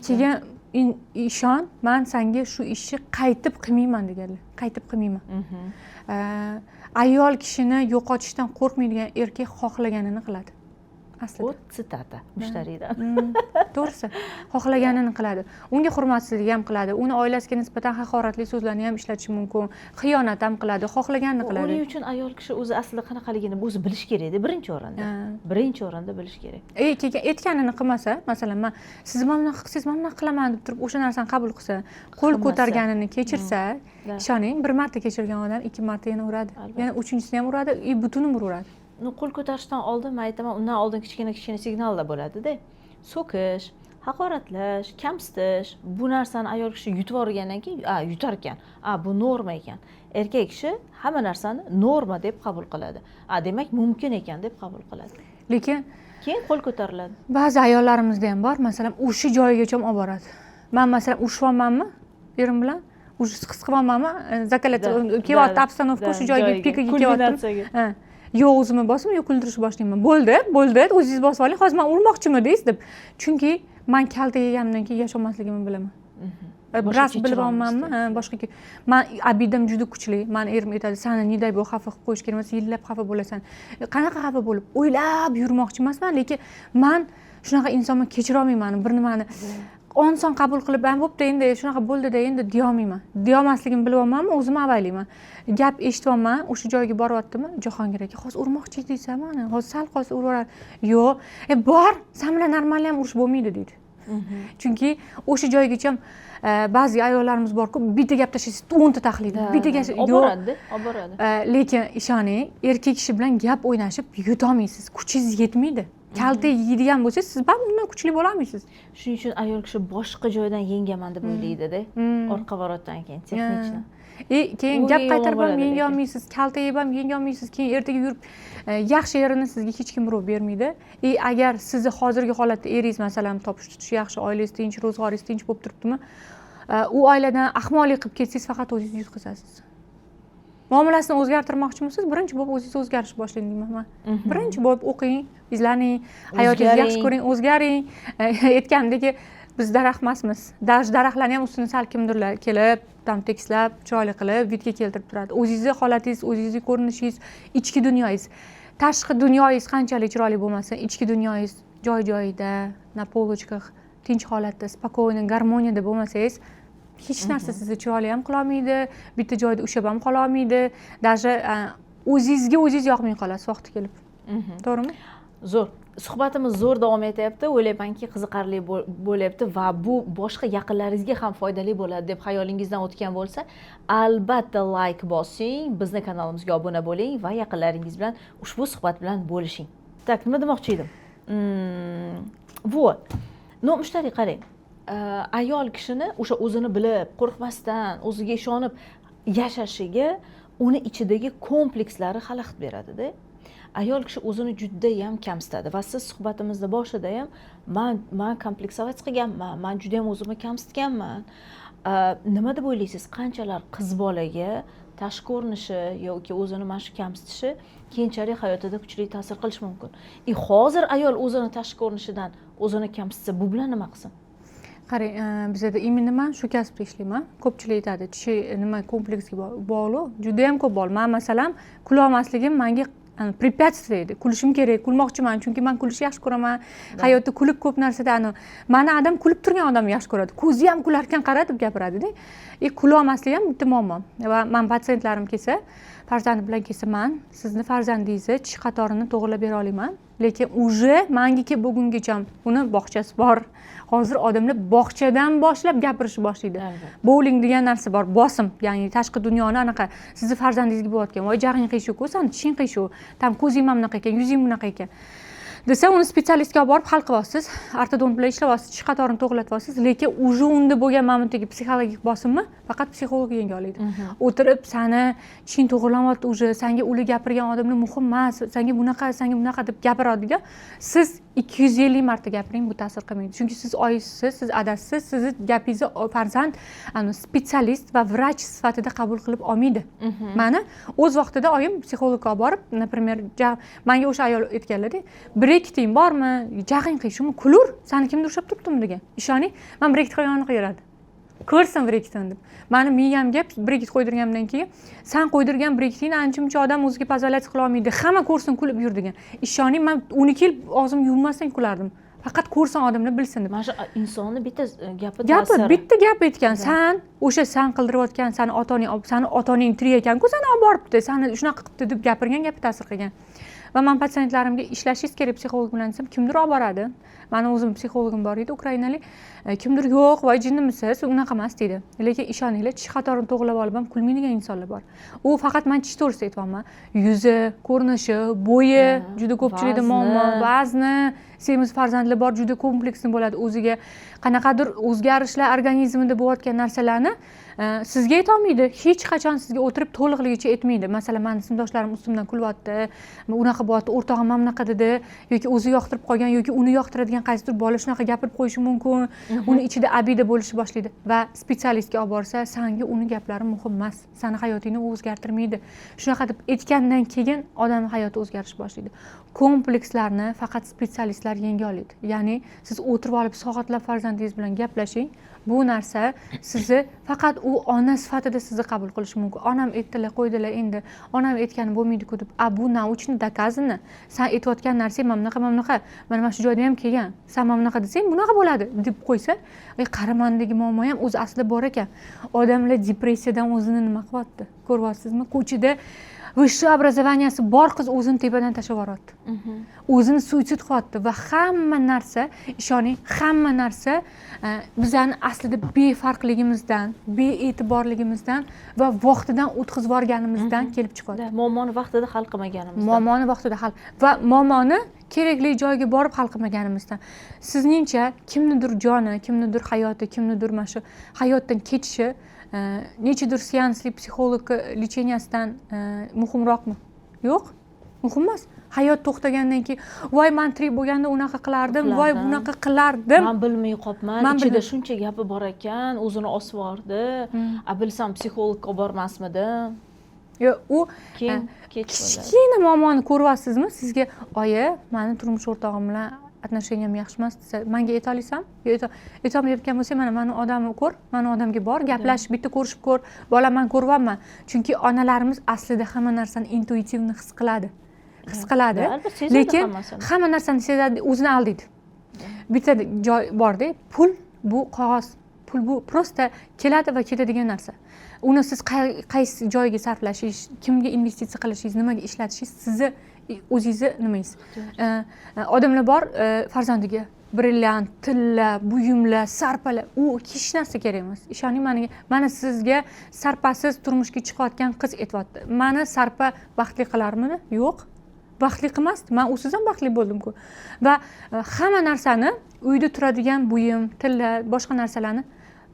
S1: Keyin ishon, men senga shu ishni qaytib qilmayman deganlar. Qaytib qilmayman. Ayol kishini yo'qotishdan qo'rqmaydigan erkak xohlaganini qiladi. Aslida.
S2: Bu sitata mushtariydan.
S1: To'g'risi, xohlaganini qiladi. Unga hurmatsizlik ham qiladi. Uni oilasiga nisbatan haqoratli so'zlarni ham ishlatishi mumkin. Xiyonat ham qiladi, xohlaganini qiladi.
S2: Uning uchun ayol kishi o'zi aslida qanaqaligini o'zi bilish kerak-da, birinchi o'rinda. Birinchi o'rinda bilish kerak.
S1: Keyin aytganini qilmasa, masalan, men siz mana bunaqa qilsangiz, men bunaqa qilaman deb turib o'sha narsani qabul qilsa, qo'l ko'targanini kechirsa, ishoning, bir marta kechirgan odam ikki marta yana uradi. Yana uchinchisini ham uradi, butun umr uradi.
S2: Qo'l ko'tarishdan oldin men aytaman, undan oldin kichkina signallar bo'ladi-da. So'kish, haqoratlash, kamsitish, bu narsani ayol kishi yutib olgandan keyin, yutar ekan. Bu norma ekan. Erkak kishi hamma narsani norma deb qabul qiladi. Demak, mumkin ekan deb qabul qiladi.
S1: Lekin
S2: keyin qo'l ko'tariladi.
S1: Ba'zi ayollarimizda ham bor, masalan, o'sha joyigacha olib boradi. Men masalan ushlayapmanmi erim bilan? Уже his qilyapmanmi? Zakalat kelyapti, obstanovka shu joyga pikaga kelyapti. Yo'q, o'zimni bosib, yo'q kuldirishni boshlayman. Bo'ldi, o'zingiz bosib oling. Hozir men urmoqchiman deysiz deb. Chunki men kalta yeganimdan keyin yasholmasligimni bilaman. Biroz bilib olmanmi? Boshqa men abidam juda kuchli. Meni erim aytadi, "Seni niday bu xafa qilib qo'yish kerak emas, yillab xafa bo'lasan." Qanaqa xafa bo'lib, o'ylab yurmoqchi emasman, lekin men shunaqa insonni kechira olmayman. Bir nimani inson qabul qilib, "Bo'pti, endi shunaqa bo'ldi-da, endi deya olmayman." Deya olmasligimni bilib olmanmi, o'zim avaylayman. Gap eshityapman, o'sha joyga boryaptimi? Jahongir aka, hozir urmoqchi edingizmi? Hozir sal qolsa uraveradi. Yo'q, bor, sen bilan normal ham urush bo'lmaydi deydi. Chunki o'sha joygacha ba'zi ayollarimiz bor-ku, bitta gap tashlaysiz, 10 ta tahlil. Bitta gap
S2: olib boradi.
S1: Lekin ishoning, erkak kishi bilan gap o'ynashib yutolmaysiz. Kuchingiz yetmaydi. Kalta yeydigan bo'lsangiz, siz undan kuchli bo'la olmaysiz.
S2: Shuning uchun ayol kishi boshqa joydan yengaman deb o'ylaydi-da, orqa varotdan keyin texnikni.
S1: Keyin gap qaytarib ham yenga olmaysiz, kalta yeb ham yenga olmaysiz. Keyin ertaga yurib yaxshi yerini sizga hech kim urib bermaydi. Agar sizni hozirgi holatda eringiz masalan topish tutish yaxshi, oilangiz tinch, ro'zg'oringiz tinch bo'lib turibdimi? u oiladan ahmoqlik qilib ketsangiz faqat o'zingiz yutqazasiz. Muomalasini o'zgartirmoqchimisiz? Birinchi bo'lib o'zingiz o'zgarishni boshlang deyman men. Birinchi bo'lib o'qing, izlaning, hayotingizni yaxshi ko'ring, o'zgaring. Aytgandek, biz daraxt emasmiz. Daraxtlarni ham ustini sal kimdirlar kelib, tam tekislab, chiroyli qilib, vidga keltirib turadi. O'zingizning holatingiz, o'zingizning ko'rinishingiz, ichki dunyoyingiz, tashqi dunyoyingiz qanchalik chiroyli bo'lmasin, ichki dunyoyingiz joy-joyida, na polочках, tinch holatda, spokойно, garmoniyada bo'lmasangiz, hech narsa sizni chiroyli ham qila olmaydi, bitta joyda ushlab ham qola olmaydi. Даже o'zingizga o'zingiz yoqmay qolasiz vaqti kelib. To'g'rimi?
S2: Zo'r. Suhbatimiz zo'r davom etyapti. O'ylaymanki, qiziqarli bo'lyapti va bu boshqa yaqinlaringizga ham foydali bo'ladi deb xayolingizdan o'tgan bo'lsa, albatta like bosing, bizning kanalimizga obuna bo'ling va yaqinlaringiz bilan ushbu suhbat bilan bo'lishing. Tak, nima demoqchi edim? Вот. No, mushtariy qarang. Ayol kishini o'sha o'zini bilib, qo'rqmasdan, o'ziga ishonib yashashiga uni ichidagi komplekslari xalaqit beradi-da. Ayol kishi o'zini juda ham kamsitadi va siz suhbatimizda boshida ham men kompleksovat qilganman, men juda ham o'zimni kamsitganman. Nima deb o'ylaysiz? Qanchalar qiz bolaga tashqi ko'rinishi yoki o'zini mana shu kamsitishi keyinchalik hayotida kuchli ta'sir qilishi mumkin. Hozir ayol o'zini tashqi ko'rinishidan o'zini kamsitsa, bu bilan nima qilsin?
S1: Qarang, bizda именно men shu kasbda ishlayman. Ko'pchilik aytadi, tishi nima kompleksga bog'liq. Juda ham ko'p bor. Men masalan, kulolmasligim menga препятствие edi. Kulishim kerak, kulmoqchiman, chunki men kulishni yaxshi ko'raman. Hayotda kulib ko'p narsada meni odam kulib turgan odamni yaxshi ko'radi. Ko'zi ham kularkan qara deb gapiradi-da. Kulolmaslik ham bitta muammo. Va men patsientlarim kelsa, farzandi bilan kelsa, men sizni farzandingizni tish qatorini to'g'rilab bera olaman, lekin уже menga kelib bugungacha uni bog'chasi bor. Hozir odamlar bog'chadan boshlab gapirishni boshlaydi. Bowling degan narsa bor, bosim, ya'ni tashqi dunyoni anaqa sizni farzandingizga bo'layotgan, voy jag'ing qiyshuv-ku, sani tishing qiyshuv, tam ko'zing ham bunaqa ekan, yuzing bunaqa ekan. Desa, uni specialistga olib borib hal qilyapsiz, ortodont bilan ishlayapsiz, tish qatorini to'g'rilatyapsiz, lekin уже unda bo'lgan mamnundagi psixologik bosimni faqat psixolog yenga oladi. O'tirib, sani tishing to'g'rilamadi, уже senga uli gapirgan odamlar muhim emas, senga bunaqa deb gapiradigan, siz 250 marta gapiring, bu ta'sir qilmaydi. Chunki siz oyisiz, siz adasiz, sizni gapingizni farzand specialist va vrach sifatida qabul qilib olmaydi. Mani o'z vaqtida oyim psixologga olib borib, например, menga o'sha ayol aytganlar-da, brekting bormi, jag'ing qiyshuv, kulur, sani kimdir ushlab turibdimi degan. Ishoning, men brekt qo'yganimni qo'yaradi. Ko'rsin brektin deb. Meni miyamga brekt qo'ydirganimdan keyin, sen qo'ydirgan brektingni ancha-muncha odam o'ziga pozolyat qila olmaydi. Hamma ko'rsin kulib yur degan. Ishoning, men uni kelib og'zim yuvmasdan kulardim. Faqat ko'rsin odamlar bilsin deb.
S2: Mana shu insonni bitta gapi
S1: bitta gap aytgan. Sen o'sha sen qildirayotgan, seni otaning tirik ekan-ku, seni olib boribdi, seni shunaqa qilibdi deb gapirgan gapi ta'sir qilgan. Va men patsientlarimga ishlashingiz kerak psixolog bilan desam, kimdir olib boradi. Meni o'zim psixologim bor edi, ukrainalik. Kimdir yo'q, voy jinnimisiz, unaqa emas deydi. Lekin ishoninglar, tish qatorini to'g'rilab olib ham kulmaydigan insonlar bor. U faqat men tish to'g'risida aytyapman. Yuzi, ko'rinishi, bo'yi, juda ko'pchilikda muammo, vazni, semiz farzandlar bor, juda kompleksli bo'ladi o'ziga. Qanaqadir o'zgarishlar organizmida bo'layotgan narsalarni sizga aytolmaydi. Hech qachon sizga o'tirib to'liqligicha aytmaydi. Masalan, meni sinfdoshlarim ustimdan kulyapti, unaqa bo'lyapti, o'rtog'im ham bunaqa dedi, yoki o'zi yoqtirib qolgan, yoki uni yoqtiradigan qaysidir bola shunaqa gapirib qo'yishi mumkin. Uni ichida abida bo'lishi boshlaydi va specialistga olib borsa, senga uni gaplari muhim emas, seni hayotingni o'zgartirmaydi. Shunaqa deb aytgandan keyin odamning hayoti o'zgarish boshlaydi. Komplekslarni faqat specialistlar yenga oladi. Ya'ni siz o'tirib olib soatlab farzandingiz bilan gaplashing. Bu narsa sizni faqat u ona sifatida sizni qabul qilishi mumkin. Onam aytdilar, qo'ydilar, endi onam aytgani bo'lmaydi-ku deb. Bu nauchni dokazini. Sen aytayotgan narsa mamnaqa, mana shu joyda ham kelgan. Sen mamnaqa desang, bunaqa bo'ladi deb qo'ysa, qaramandagi muammo ham o'zi aslida bor ekan. Odamlar depressiyadan o'zini nima qilyapti? Ko'ryapsizmi? Ko'chada vысшее образованияsi bor qiz o'zini tepadan tashlab yuboryapti. O'zini suitsid qilyapti va hamma narsa, ishoning, hamma narsa bizani aslida befarqligimizdan, bee'tiborligimizdan va vaqtidan o'tkazib yuborganimizdan kelib chiqadi.
S2: Muammoni vaqtida hal qilmaganimizdan.
S1: Muammoni vaqtida hal va muammoni kerakli joyga borib hal qilmaganimizdan. Sizningcha kimnidir joni, kimnidir hayoti, kimnidir mana shu hayotdan ketishi nechidir seansli psixolog lecheniyadan muhimroqmi? Yo'q. muhim emas. Hayot to'xtagandan keyin voy men tirik bo'lganda unaqa qilardim, voy bunaqa qilardim.
S2: Men bilmay qolibman, ichida shuncha gapi bor ekan, o'zini osib yubordi. Bilsam psixologga olib bormasmidim.
S1: Yo, u
S2: keyin kech bo'ladi.
S1: kichkina muammoni ko'ryapsizmi? Sizga oyi, meni turmush o'rtog'im bilan atnosheniyam yaxshi emas desa, menga ayta olasanmi? Yo, aytolmayotgan bo'lsa, mana meni odamni ko'r, meni odamga bor, gaplashib, bitta ko'rishib ko'r. Bolam, men ko'ryapman. Chunki onalarimiz aslida hamma narsani intuitivni his qiladi. Lekin hamma narsani sezadi, o'zini aldaydi. Bitta joy borda, pul bu qog'oz. Pul bu prosta keladi va ketadigan narsa. Uni siz qaysi joyga sarflashingiz, kimga investitsiya qilishingiz, nimaga ishlatishingiz sizni o'zingizni nimangiz. Odamlar bor, farzandiga brilliant, tilla, buyumlar, sarpalar, u hech narsa kerak emas. Ishoning mana sizga sarpasiz turmushga chiqayotgan qiz aytibdi. Meni sarpa baxtli qilarmidi? Yo'q. Baxtli qilmasdi. Men usiz ham baxtli bo'ldim-ku. Va hamma narsani uyda turadigan buyum, tilla, boshqa narsalarni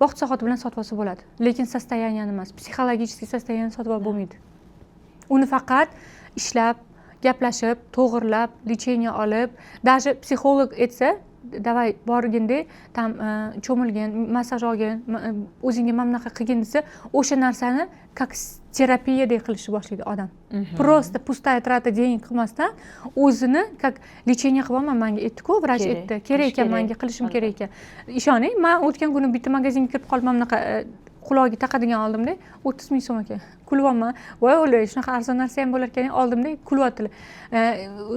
S1: vaqt soati bilan sotib olsa bo'ladi. Lekin sostoyaniyani emas, psixologik sostoyaniyani sotib olib bo'lmaydi. Uni faqat ishlab, gaplashib, to'g'irlab, lecheniya olib, даже psixolog aytsa, davay borganda, tam cho'milgin, massaj olgin, o'zingga mana bunaqa qilgin desa, o'sha narsani как terapiyadek qilishni boshlaydi odam. Просто пустая трата денег qilmasdan o'zini как lecheniya qilyapman, menga aytdi-ku, vrach aytdi, kerak ekan, menga qilishim kerak ekan. Ishoning, men o'tgan kuni bitta magazinga kirib qolib, mana bunaqa quloqga taqadigan oldimda 30 ming so'm ekan. Kulyapman. Voy o'lay, shunaqa arzon narsa ham bo'lar ekan, oldimda kulyaptilar.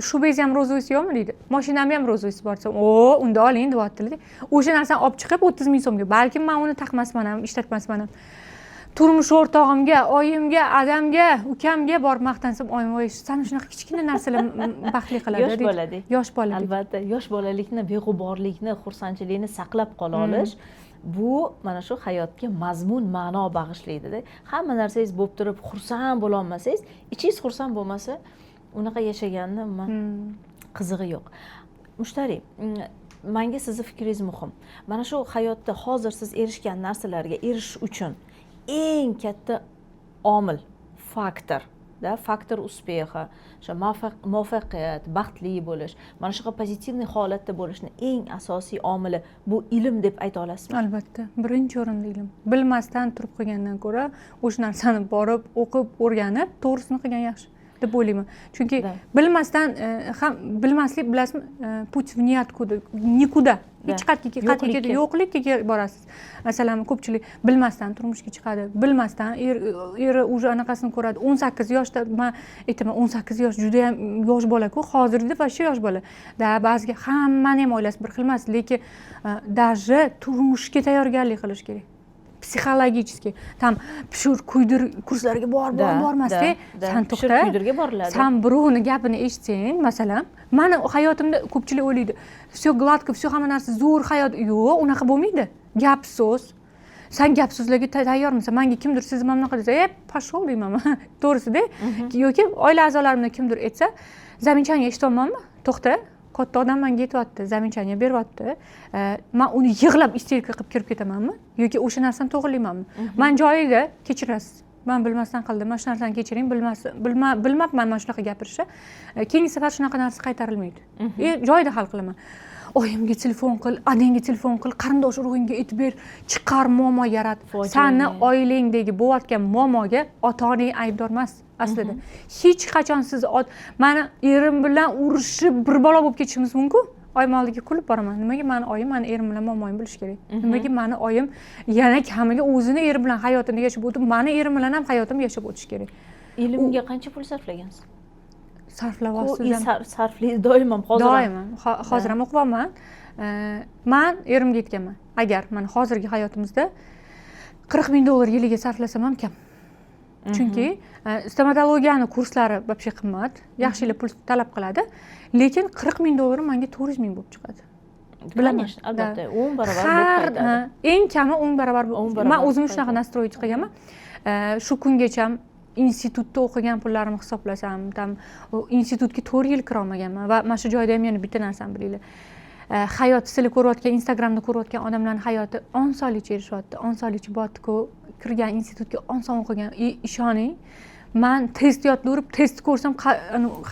S1: Shubangiz ham ro'zoyisi yo'qmi deydi. Mashinam ham ro'zoyisi bor desam, unda oling deyaptilar. O'sha narsani olib chiqib 30 ming so'mga. Balkim men uni taqmasman ham, ishlatmasman ham. Turmush o'rtog'imga, oyimga, adamga, ukamga borib maqtansam, oyim, voy, sana shunaqa kichkina narsalar baxtli qiladi.
S2: Yosh bolada.
S1: Yosh bola.
S2: Albatta, yosh bolalikni, beg'uborlikni, xursandchilikni saqlab qola olish bu mana shu hayotga mazmun, ma'no bag'ishlaydi-da. Hamma narsangiz bo'lib turib, xursand bo'la olmasangiz, ichingiz xursand bo'lmasa, unaqa yashaganni qizig'i yo'q. Mushtariy, menga sizni fikringiz muhim. Mana shu hayotda hozir siz erishgan narsalarga erishish uchun eng katta omil, faktor uspexi, o'sha muvaffaqiyat, baxtli bo'lish, mana shunaqa pozitivniy holatda bo'lishni eng asosiy omili bu ilm deb ayta olasizmi?
S1: Albatta, birinchi o'rinda ilm. Bilmasdan turib qolgandan ko'ra, o'sha narsani borib, o'qib, o'rganib, to'g'risini qilgan yaxshi deb o'ylayman. Chunki bilmasdan ham bilmaslik, bilasizmi, pуть в никуда. Hech qayerga yo'qlikka borasiz. Masalan, ko'pchilik bilmasdan turmushga chiqadi. Bilmasdan eri уже anaqasini ko'radi. 18 yoshda, men aytaman, 18 yosh juda ham yosh bola-ku, hozirda va shu yosh bola. Ba'ziga hammani ham oilasi bir xil emas, lekin даже turmushga tayyorgarlik qilish kerak. Psixologически tam pishur kuydir kurslariga bormasdan sen to'xta,
S2: kuydirga boriladi.
S1: Sen birovni gapini eshitsang, masalan, meni hayotimda ko'pchilik o'ylaydi, все gladko, все hamma narsa zo'r hayot. Yo'q, unaqa bo'lmaydi. Gap so'z. Sen gap so'zlarga tayyormisan? Menga kimdir siz mana bunaqa desa, pashol deyman. To'g'risi-da. Yoki oila a'zolarimdan kimdir aytsa, zaminchani eshityapmanmi? To'xta. Katta odam menga aytyapti, zaminchani beryapti. Men uni yig'lab isterika qilib kirib ketamanmi? Yoki o'sha narsani to'g'rilaymanmi? Men joyida kechirasiz. Men bilmasdan qildim, mana shu narsani kechiring, bilmabman mana shunaqa gapirishni. Keyingi safar shunaqa narsa qaytarilmaydi. Joyida hal qilaman. Oyimga telefon qil, adangga telefon qil, qarindosh urug'ingga aytib ber, chiqar muammo yarat. Seni oilangdagi bo'layotgan muammoga ota-onang aybdor emas aslida. Hech qachon siz meni erim bilan urushib bir bola bo'lib ketishimiz mumkin. Oyim oldiga kulib boraman. Nimaga meni oyim, meni erim bilan muammoyimni bilish kerak? Nimaga meni oyim yana kamiga o'zini eri bilan hayotini yashab o'tib, meni erim bilan ham hayotimni yashab o'tish kerak?
S2: Ilmga qancha pul sarflagansiz?
S1: Sarflayapsiz.
S2: Sarflaysiz doim ham, hozir ham.
S1: Doim, hozir ham o'qiyapman. Men erimga aytganman, agar mana hozirgi hayotimizda 40 ming dollar yiliga sarflasam ham kam. Chunki stomatologiyani kurslari вообще qimmat, yaxshilar pul talab qiladi, lekin 40 ming dollar menga 400 ming bo'lib chiqadi.
S2: Bilaman, albatta, 10 barobar bo'lib qaytadi.
S1: Eng kami 10 barobar. Men o'zim shunaqa nastroychi qilganman. Shu kungacha institutda o'qigan pullarimni hisoblasam, institutga 4 yil kira olmaganman va mana shu joyda ham yana bitta narsani bilinglar. Hayot sizlar ko'rayotgan, Instagramda ko'rayotgan odamlarning hayoti osonlikcha erishyapti. Osonlikcha botdi-ku, kirgan institutga oson o'qigan. Ishoning, man test yodlaverib test ko'rsam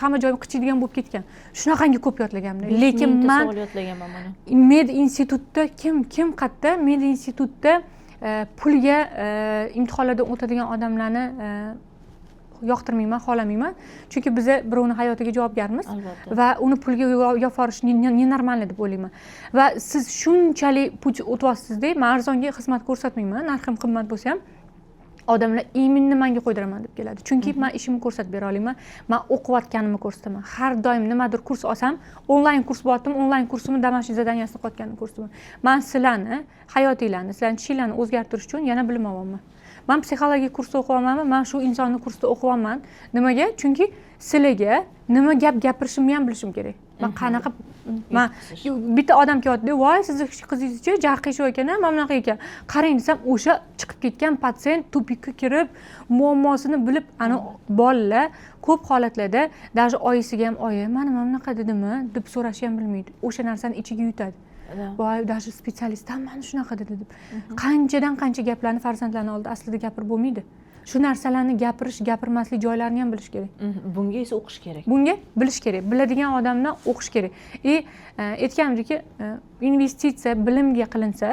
S1: hamma joyim qichiydigan bo'lib ketgan. Shunaqangi ko'p yodlaganman. Lekin man
S2: savol yodlaganman mana.
S1: med institutda kim qayerda med institutda pulga imtihonlardan o'tadigan odamlarni yoqtirmayman, xohlamayman. Chunki biz birovni hayotiga javobgarmiz va uni pulga yoporish nenormal deb o'ylayman. Va siz shunchalik pul o'tyapsizda, men arzonga xizmat ko'rsatmayman, narxim qimmat bo'lsa ham odamlar imminni menga qo'ydiraman deb keladi. Chunki men ishimni ko'rsatib bera olaman, men o'qiyotganimni ko'rsataman. Har doim nimadir kurs olsam, onlayn kurs bo'tdim, onlayn kursimni домашний заданиесini qotganini ko'rsataman. Men sizlarni hayotinglarni, sizlarning ishinglarni o'zgartirish uchun yana bilim olaman. Men psixologiya kursida o'qiyapmanmi? Men shu insonni kursida o'qiyapman. Nimaga? Chunki sizlarga nima gap gapirishimni ham bilishim kerak. Men qanaqa men bitta odam kelyapti, "Voy, sizni qizingiz-chi, jarqish ekan, mana bunaqa ekan." Qarang desam, o'sha chiqib ketgan patsient tupikka kirib, muammosini bilib, ana bolalar ko'p holatlarda даже oyisiga ham, "Oyi, mana bunaqa dedimi?" deb so'rash ham bilmaydi. O'sha narsani ichiga yutadi. Voy, даже specialist ham mana shunaqa dedi deb. Qanchadan qancha gaplarni farzandlarning oldida aslida gapirib bo'lmaydi. Shu narsalarni gapirish, gapirmaslik joylarini ham bilish kerak.
S2: Bunga esa o'qish kerak.
S1: Bunga bilish kerak. Biladigan odamdan o'qish kerak. Aytganimdek, investitsiya bilimga qilinsa,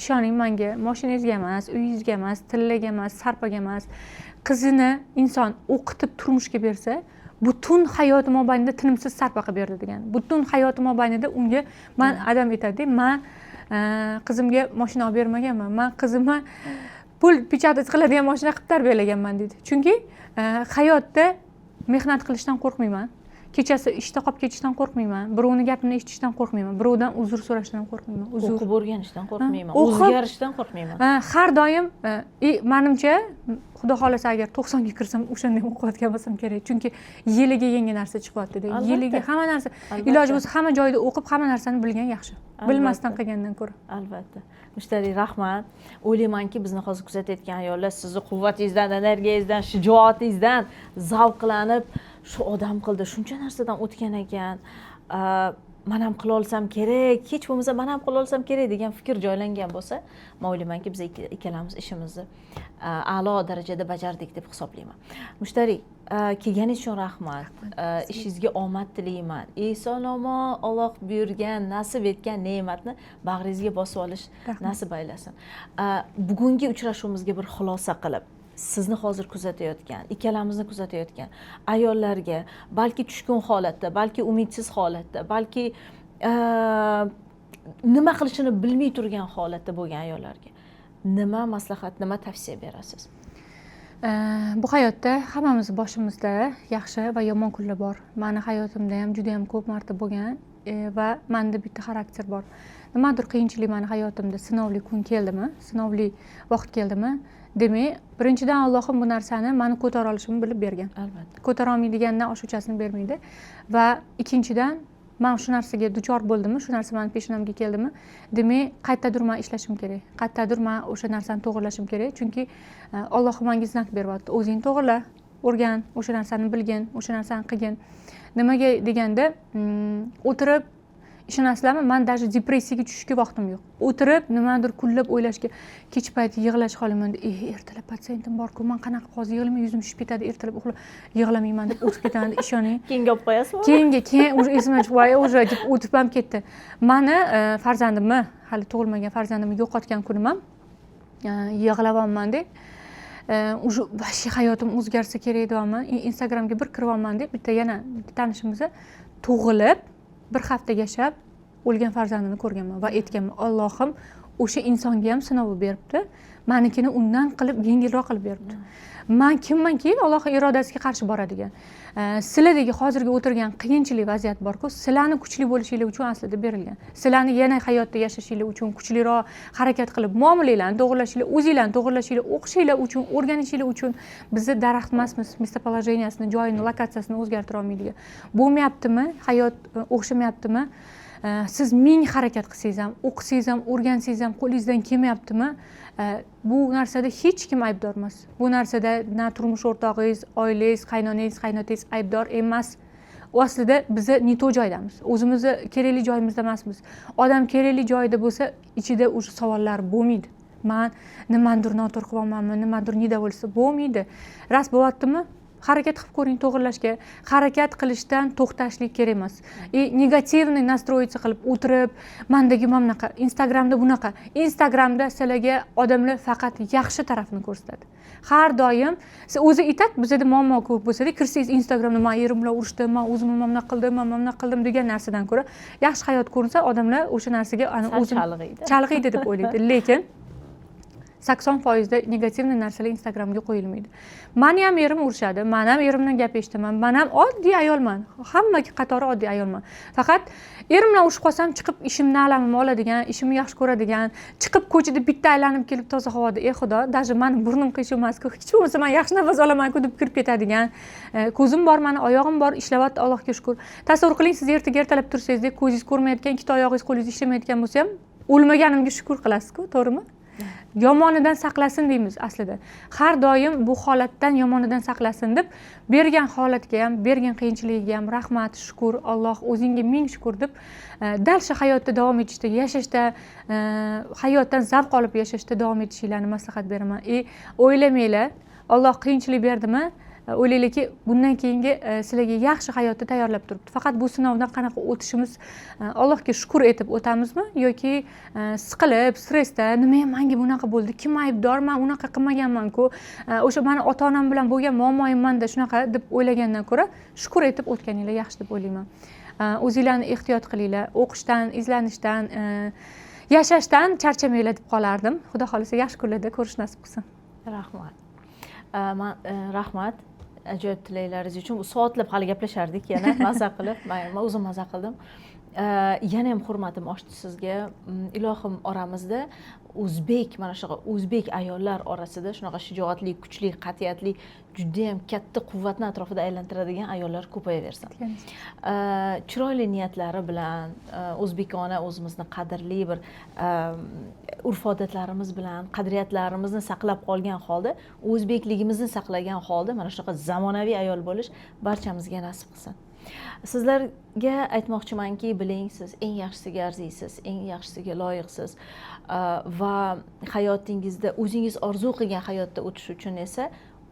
S1: ishoning menga, mashinangizga emas, uyingizga emas, tillaga emas, sarpaga emas, qizini inson o'qitib turmushga bersa, butun hayoti mobaynida tinimsiz sarpa qilib berdi degan. Butun hayoti mobaynida unga men adam aytadi, "Men qizimga mashina olib bermaganman. Men qizimni pul pechatать qiladigan mashina qilib tarbiyalaganman" deydi. Chunki hayotda mehnat qilishdan qo'rqmayman. Kechasi ishda qolib ketishdan qo'rqmayman. Birovning gapini eshitishdan qo'rqmayman. Birovdan uzr so'rashdan qo'rqmayman.
S2: O'qib o'rganishdan qo'rqmayman. O'zgarishdan qo'rqmayman.
S1: Har doim menimcha, xudo xolasa agar 90 ga kirsam, o'shanda ham o'qiyotgan bo'lsam kerak. Chunki yiliga yangi narsa chiqyapti-da. Yiliga hamma narsa, iloji bo'lsa hamma joyda o'qib, hamma narsani bilgan yaxshi. Bilmasdan qilgandan ko'ra.
S2: Albatta. Mushtariy, rahmat. O'ylaymanki, bizni hozir kuzatayotgan ayollar sizni quvvatingizdan, energiyangizdan, shijoatingizdan zavqlanib, shu odam qildi, shuncha narsadan o'tgan ekan. Men ham qila olsam kerak, hech bo'lmasa men ham qila olsam kerak degan fikr joylangan bo'lsa, men o'ylaymanki biz ikkalamiz ishimizni a'lo darajada bajardik deb hisoblayman. Mushtariy, kelganingiz uchun rahmat. Ishingizga omad tilayman. Eson-omon Alloh buyurgan, nasib etgan ne'matni bag'ringizga bosib olish nasib aylasin. Bugungi uchrashuvimizga bir xulosa qilib, sizni hozir kuzatayotgan, ikkalamizni kuzatayotgan ayollarga, balki tushkun holatda, balki umidsiz holatda, balki nima qilishini bilmay turgan holatda bo'lgan ayollarga nima maslahat, nima tavsiya berasiz?
S1: Bu hayotda hammamiz boshimizda yaxshi va yomon kunlar bor. Meni hayotimda ham juda ham ko'p marta bo'lgan va menda bitta xarakter bor. Nimadir qiyinchilik meni hayotimda, sinovli kun keldimi, sinovli vaqt keldimi, demak, birinchidan Allohim bu narsani meni ko'tara olishimni bilib bergan.
S2: Albatta.
S1: Ko'tara olmaydigandan oshuvchasini bermaydi. Va ikkinchidan, men shu narsaga duchor bo'ldimmi, shu narsa meni peshonamga keldimi, demak, qaytadir men ishlashim kerak. Qaytadir men o'sha narsani to'g'rilashim kerak, chunki Alloh menga znak beryapti. O'zing to'g'rila, o'rgan, o'sha narsani bilgin, o'sha narsani qilgin. Nimaga deganda, o'tirib ishonasizlarmi, men даже depressiyaga tushishga vaqtim yo'q. O'tirib nimadir kunlab o'ylashga, kech payt yig'lash holimda, ertalab patsiyentim bor-ku, men qanaqa hozir yig'lamay yuzim tushib ketadi, ertalab uxlab yig'lamayman deb o'tib ketaman, ishoning.
S2: Keyinga olib qo'yasizmi?
S1: Keyin уже esimdan chiqib, уже deb o'tib ham ketdi. Meni farzandimni, hali tug'ilmagan farzandimni yo'qotgan kunim ham yig'layapman deb, уже vashi hayotim o'zgarsa kerak deyapman. Instagramga bir kiryapman deb, bitta yana tanishimiz tug'ilib bir hafta yashab o'lgan farzandini ko'rganman va aytganman, Allohim o'sha insonga ham sinov beribdi, menikini undan qilib yengilroq qilib beribdi. Men kimmanki Alloh irodasiga qarshi boradigan. Sizlardagi hozirgi o'tirgan qiyinchilik vaziyat bor-ku, sizlarni kuchli bo'lishinglar uchun aslida berilgan. Sizlarni yana hayotda yashashinglar uchun, kuchliroq harakat qilib, muomalanglarni to'g'rilashinglar, o'zinglarni to'g'rilashinglar, o'qishinglar uchun, o'rganishinglar uchun bizni daraxt emasmiz, местоположениясini, joyini, lokatsiyasini o'zgartira olmaydigan. Bo'lmayaptimi? Hayot o'xshamayaptimi? Siz ming harakat qilsangiz ham, o'qisangiz ham, o'rgansangiz ham qo'lingizdan kelmayaptimi? Bu narsada hech kim aybdor emas. Bu narsada na turmush o'rtog'ingiz, oilangiz, qaynonangiz, qaynotangiz aybdor emas. U aslida biz ne to joydamiz. O'zimizni kerakli joyimizda emasmiz. Odam kerakli joyida bo'lsa, ichida o'sha savollar bo'lmaydi. Men nimadir noto'g'ri qilyapmanmi, nimadir nida bo'lsa bo'lmaydi. Ras bo'lyaptimi? harakat qilib ko'ring to'g'irlashga. Harakat qilishdan to'xtashlik kerak emas. Negativniy nastroyitsa qilib o'tirib, mendagi mana bunaqa, Instagramda bunaqa. Instagramda sizlarga odamlar faqat yaxshi tarafni ko'rsatadi. Har doim siz o'zi aytadi, bizda muammo ko'p bo'lsa-da, kirsangiz Instagramda men erim bilan urushdim, men o'zim mana bunaqa qildim degan narsadan ko'ra yaxshi hayot ko'rinsa, odamlar o'sha narsaga o'zim chalg'iydi deb o'ylaydi. Lekin 80% da negativniy narsalar Instagramga qo'yilmaydi. Meni ham erim urushadi, men ham erimdan gap eshitaman. Men ham oddiy ayolman. Hamma qatori oddiy ayolman. Faqat erim bilan urushib qolsam, chiqib ishimni alamimni oladigan, ishimni yaxshi ko'radigan, chiqib ko'chada bitta aylanib kelib toza havoda, xudo, даже meni burnim qiyish emas-ku, hech bo'lmasa men yaxshi nafas olaman-ku deb kirib ketadigan. Ko'zim bor, meni oyog'im bor, ishlayapti, Allohga shukr. Tasavvur qiling, siz ertaga ertalab tursangiz, ko'zingiz ko'rmayotgan, ikkita oyog'ingiz, qo'lingiz ishlamayotgan bo'lsa ham, o'lmaganimga shukr qilasiz-ku, to'g'rimi? Yomonidan saqlasin deymiz aslida. Har doim bu holatdan yomonidan saqlasin deb bergan holatga ham, bergan qiyinchiligiga ham rahmat, shukr, Alloh o'zingga ming shukr deb dal shu hayotda davom etishda, yashashda, hayotdan zavq olib yashashda davom etishinglarni maslahat beraman. O'ylamanglar, Alloh qiyinchilik berdimi? O'ylaylikki, bundan keyingi sizlarga yaxshi hayotni tayyorlab turibdi. Faqat bu sinovdan qanaqa o'tishimiz Allohga shukr etib o'tamizmi yoki siqilib, stressda, nima ham menga bunaqa bo'ldi, kim aybdor, men unaqa qilmaganman-ku, o'sha meni ota-onam bilan bo'lgan muammoyim menda shunaqa deb o'ylagandan ko'ra shukr etib o'tganinglar yaxshi deb o'ylayman. O'zinglarni ehtiyot qilinglar, o'qishdan, izlanishdan, yashashdan charchamanglar deb qolardim. Xudo xolisa yaxshi kunlarda ko'rish nasib qilsin.
S2: Rahmat. Rahmat. Ajoyib tilaklaringiz uchun. Soatlab hali gaplashardik yana maza qilib, men o'zim maza qildim. Yana ham hurmatim oshdi sizga. Ilohim oramizda o'zbek, mana shunaqa o'zbek ayollar orasida shunaqa shijoatli, kuchli, qat'iyatli, juda ham katta quvvatni atrofida aylantiradigan ayollar ko'payaversin. Chiroyli niyatlari bilan, o'zbekona o'zimizni qadrli bir urf-odatlarimiz bilan, qadriyatlarimizni saqlab qolgan holda, o'zbekligimizni saqlagan holda mana shunaqa zamonaviy ayol bo'lish barchamizga nasib qilsin. Sizlarga aytmoqchimanki, biling, siz eng yaxshisiga arziysiz, eng yaxshisiga loyiqsiz va hayotingizda o'zingiz orzu qilgan hayotda o'tish uchun esa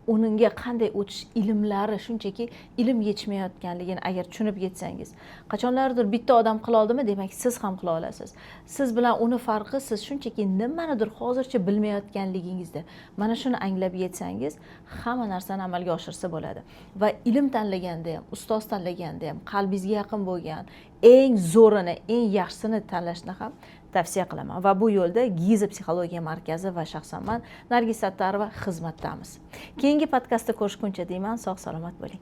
S2: unga qanday o'tish ilmlari, shunchaki ilm yetishmayotganligini agar tushunib yetsangiz, qachonlardir bitta odam qila oldimi, demak siz ham qila olasiz. Siz bilan uni farqi, siz shunchaki nimanidir hozircha bilmayotganligingizda. Mana shuni anglab yetsangiz, hamma narsani amalga oshirsa bo'ladi. Va ilm tanlaganda ham, ustoz tanlaganda ham qalbingizga yaqin bo'lgan eng zo'rini, eng yaxshisini tanlashni ham tavsiya qilaman. Va bu yo'lda Giza psixologiya markazi va shaxsan men Nargis Sattarova xizmatdamiz. Keyingi podkastda ko'rishguncha deyman, sog' salomat bo'ling.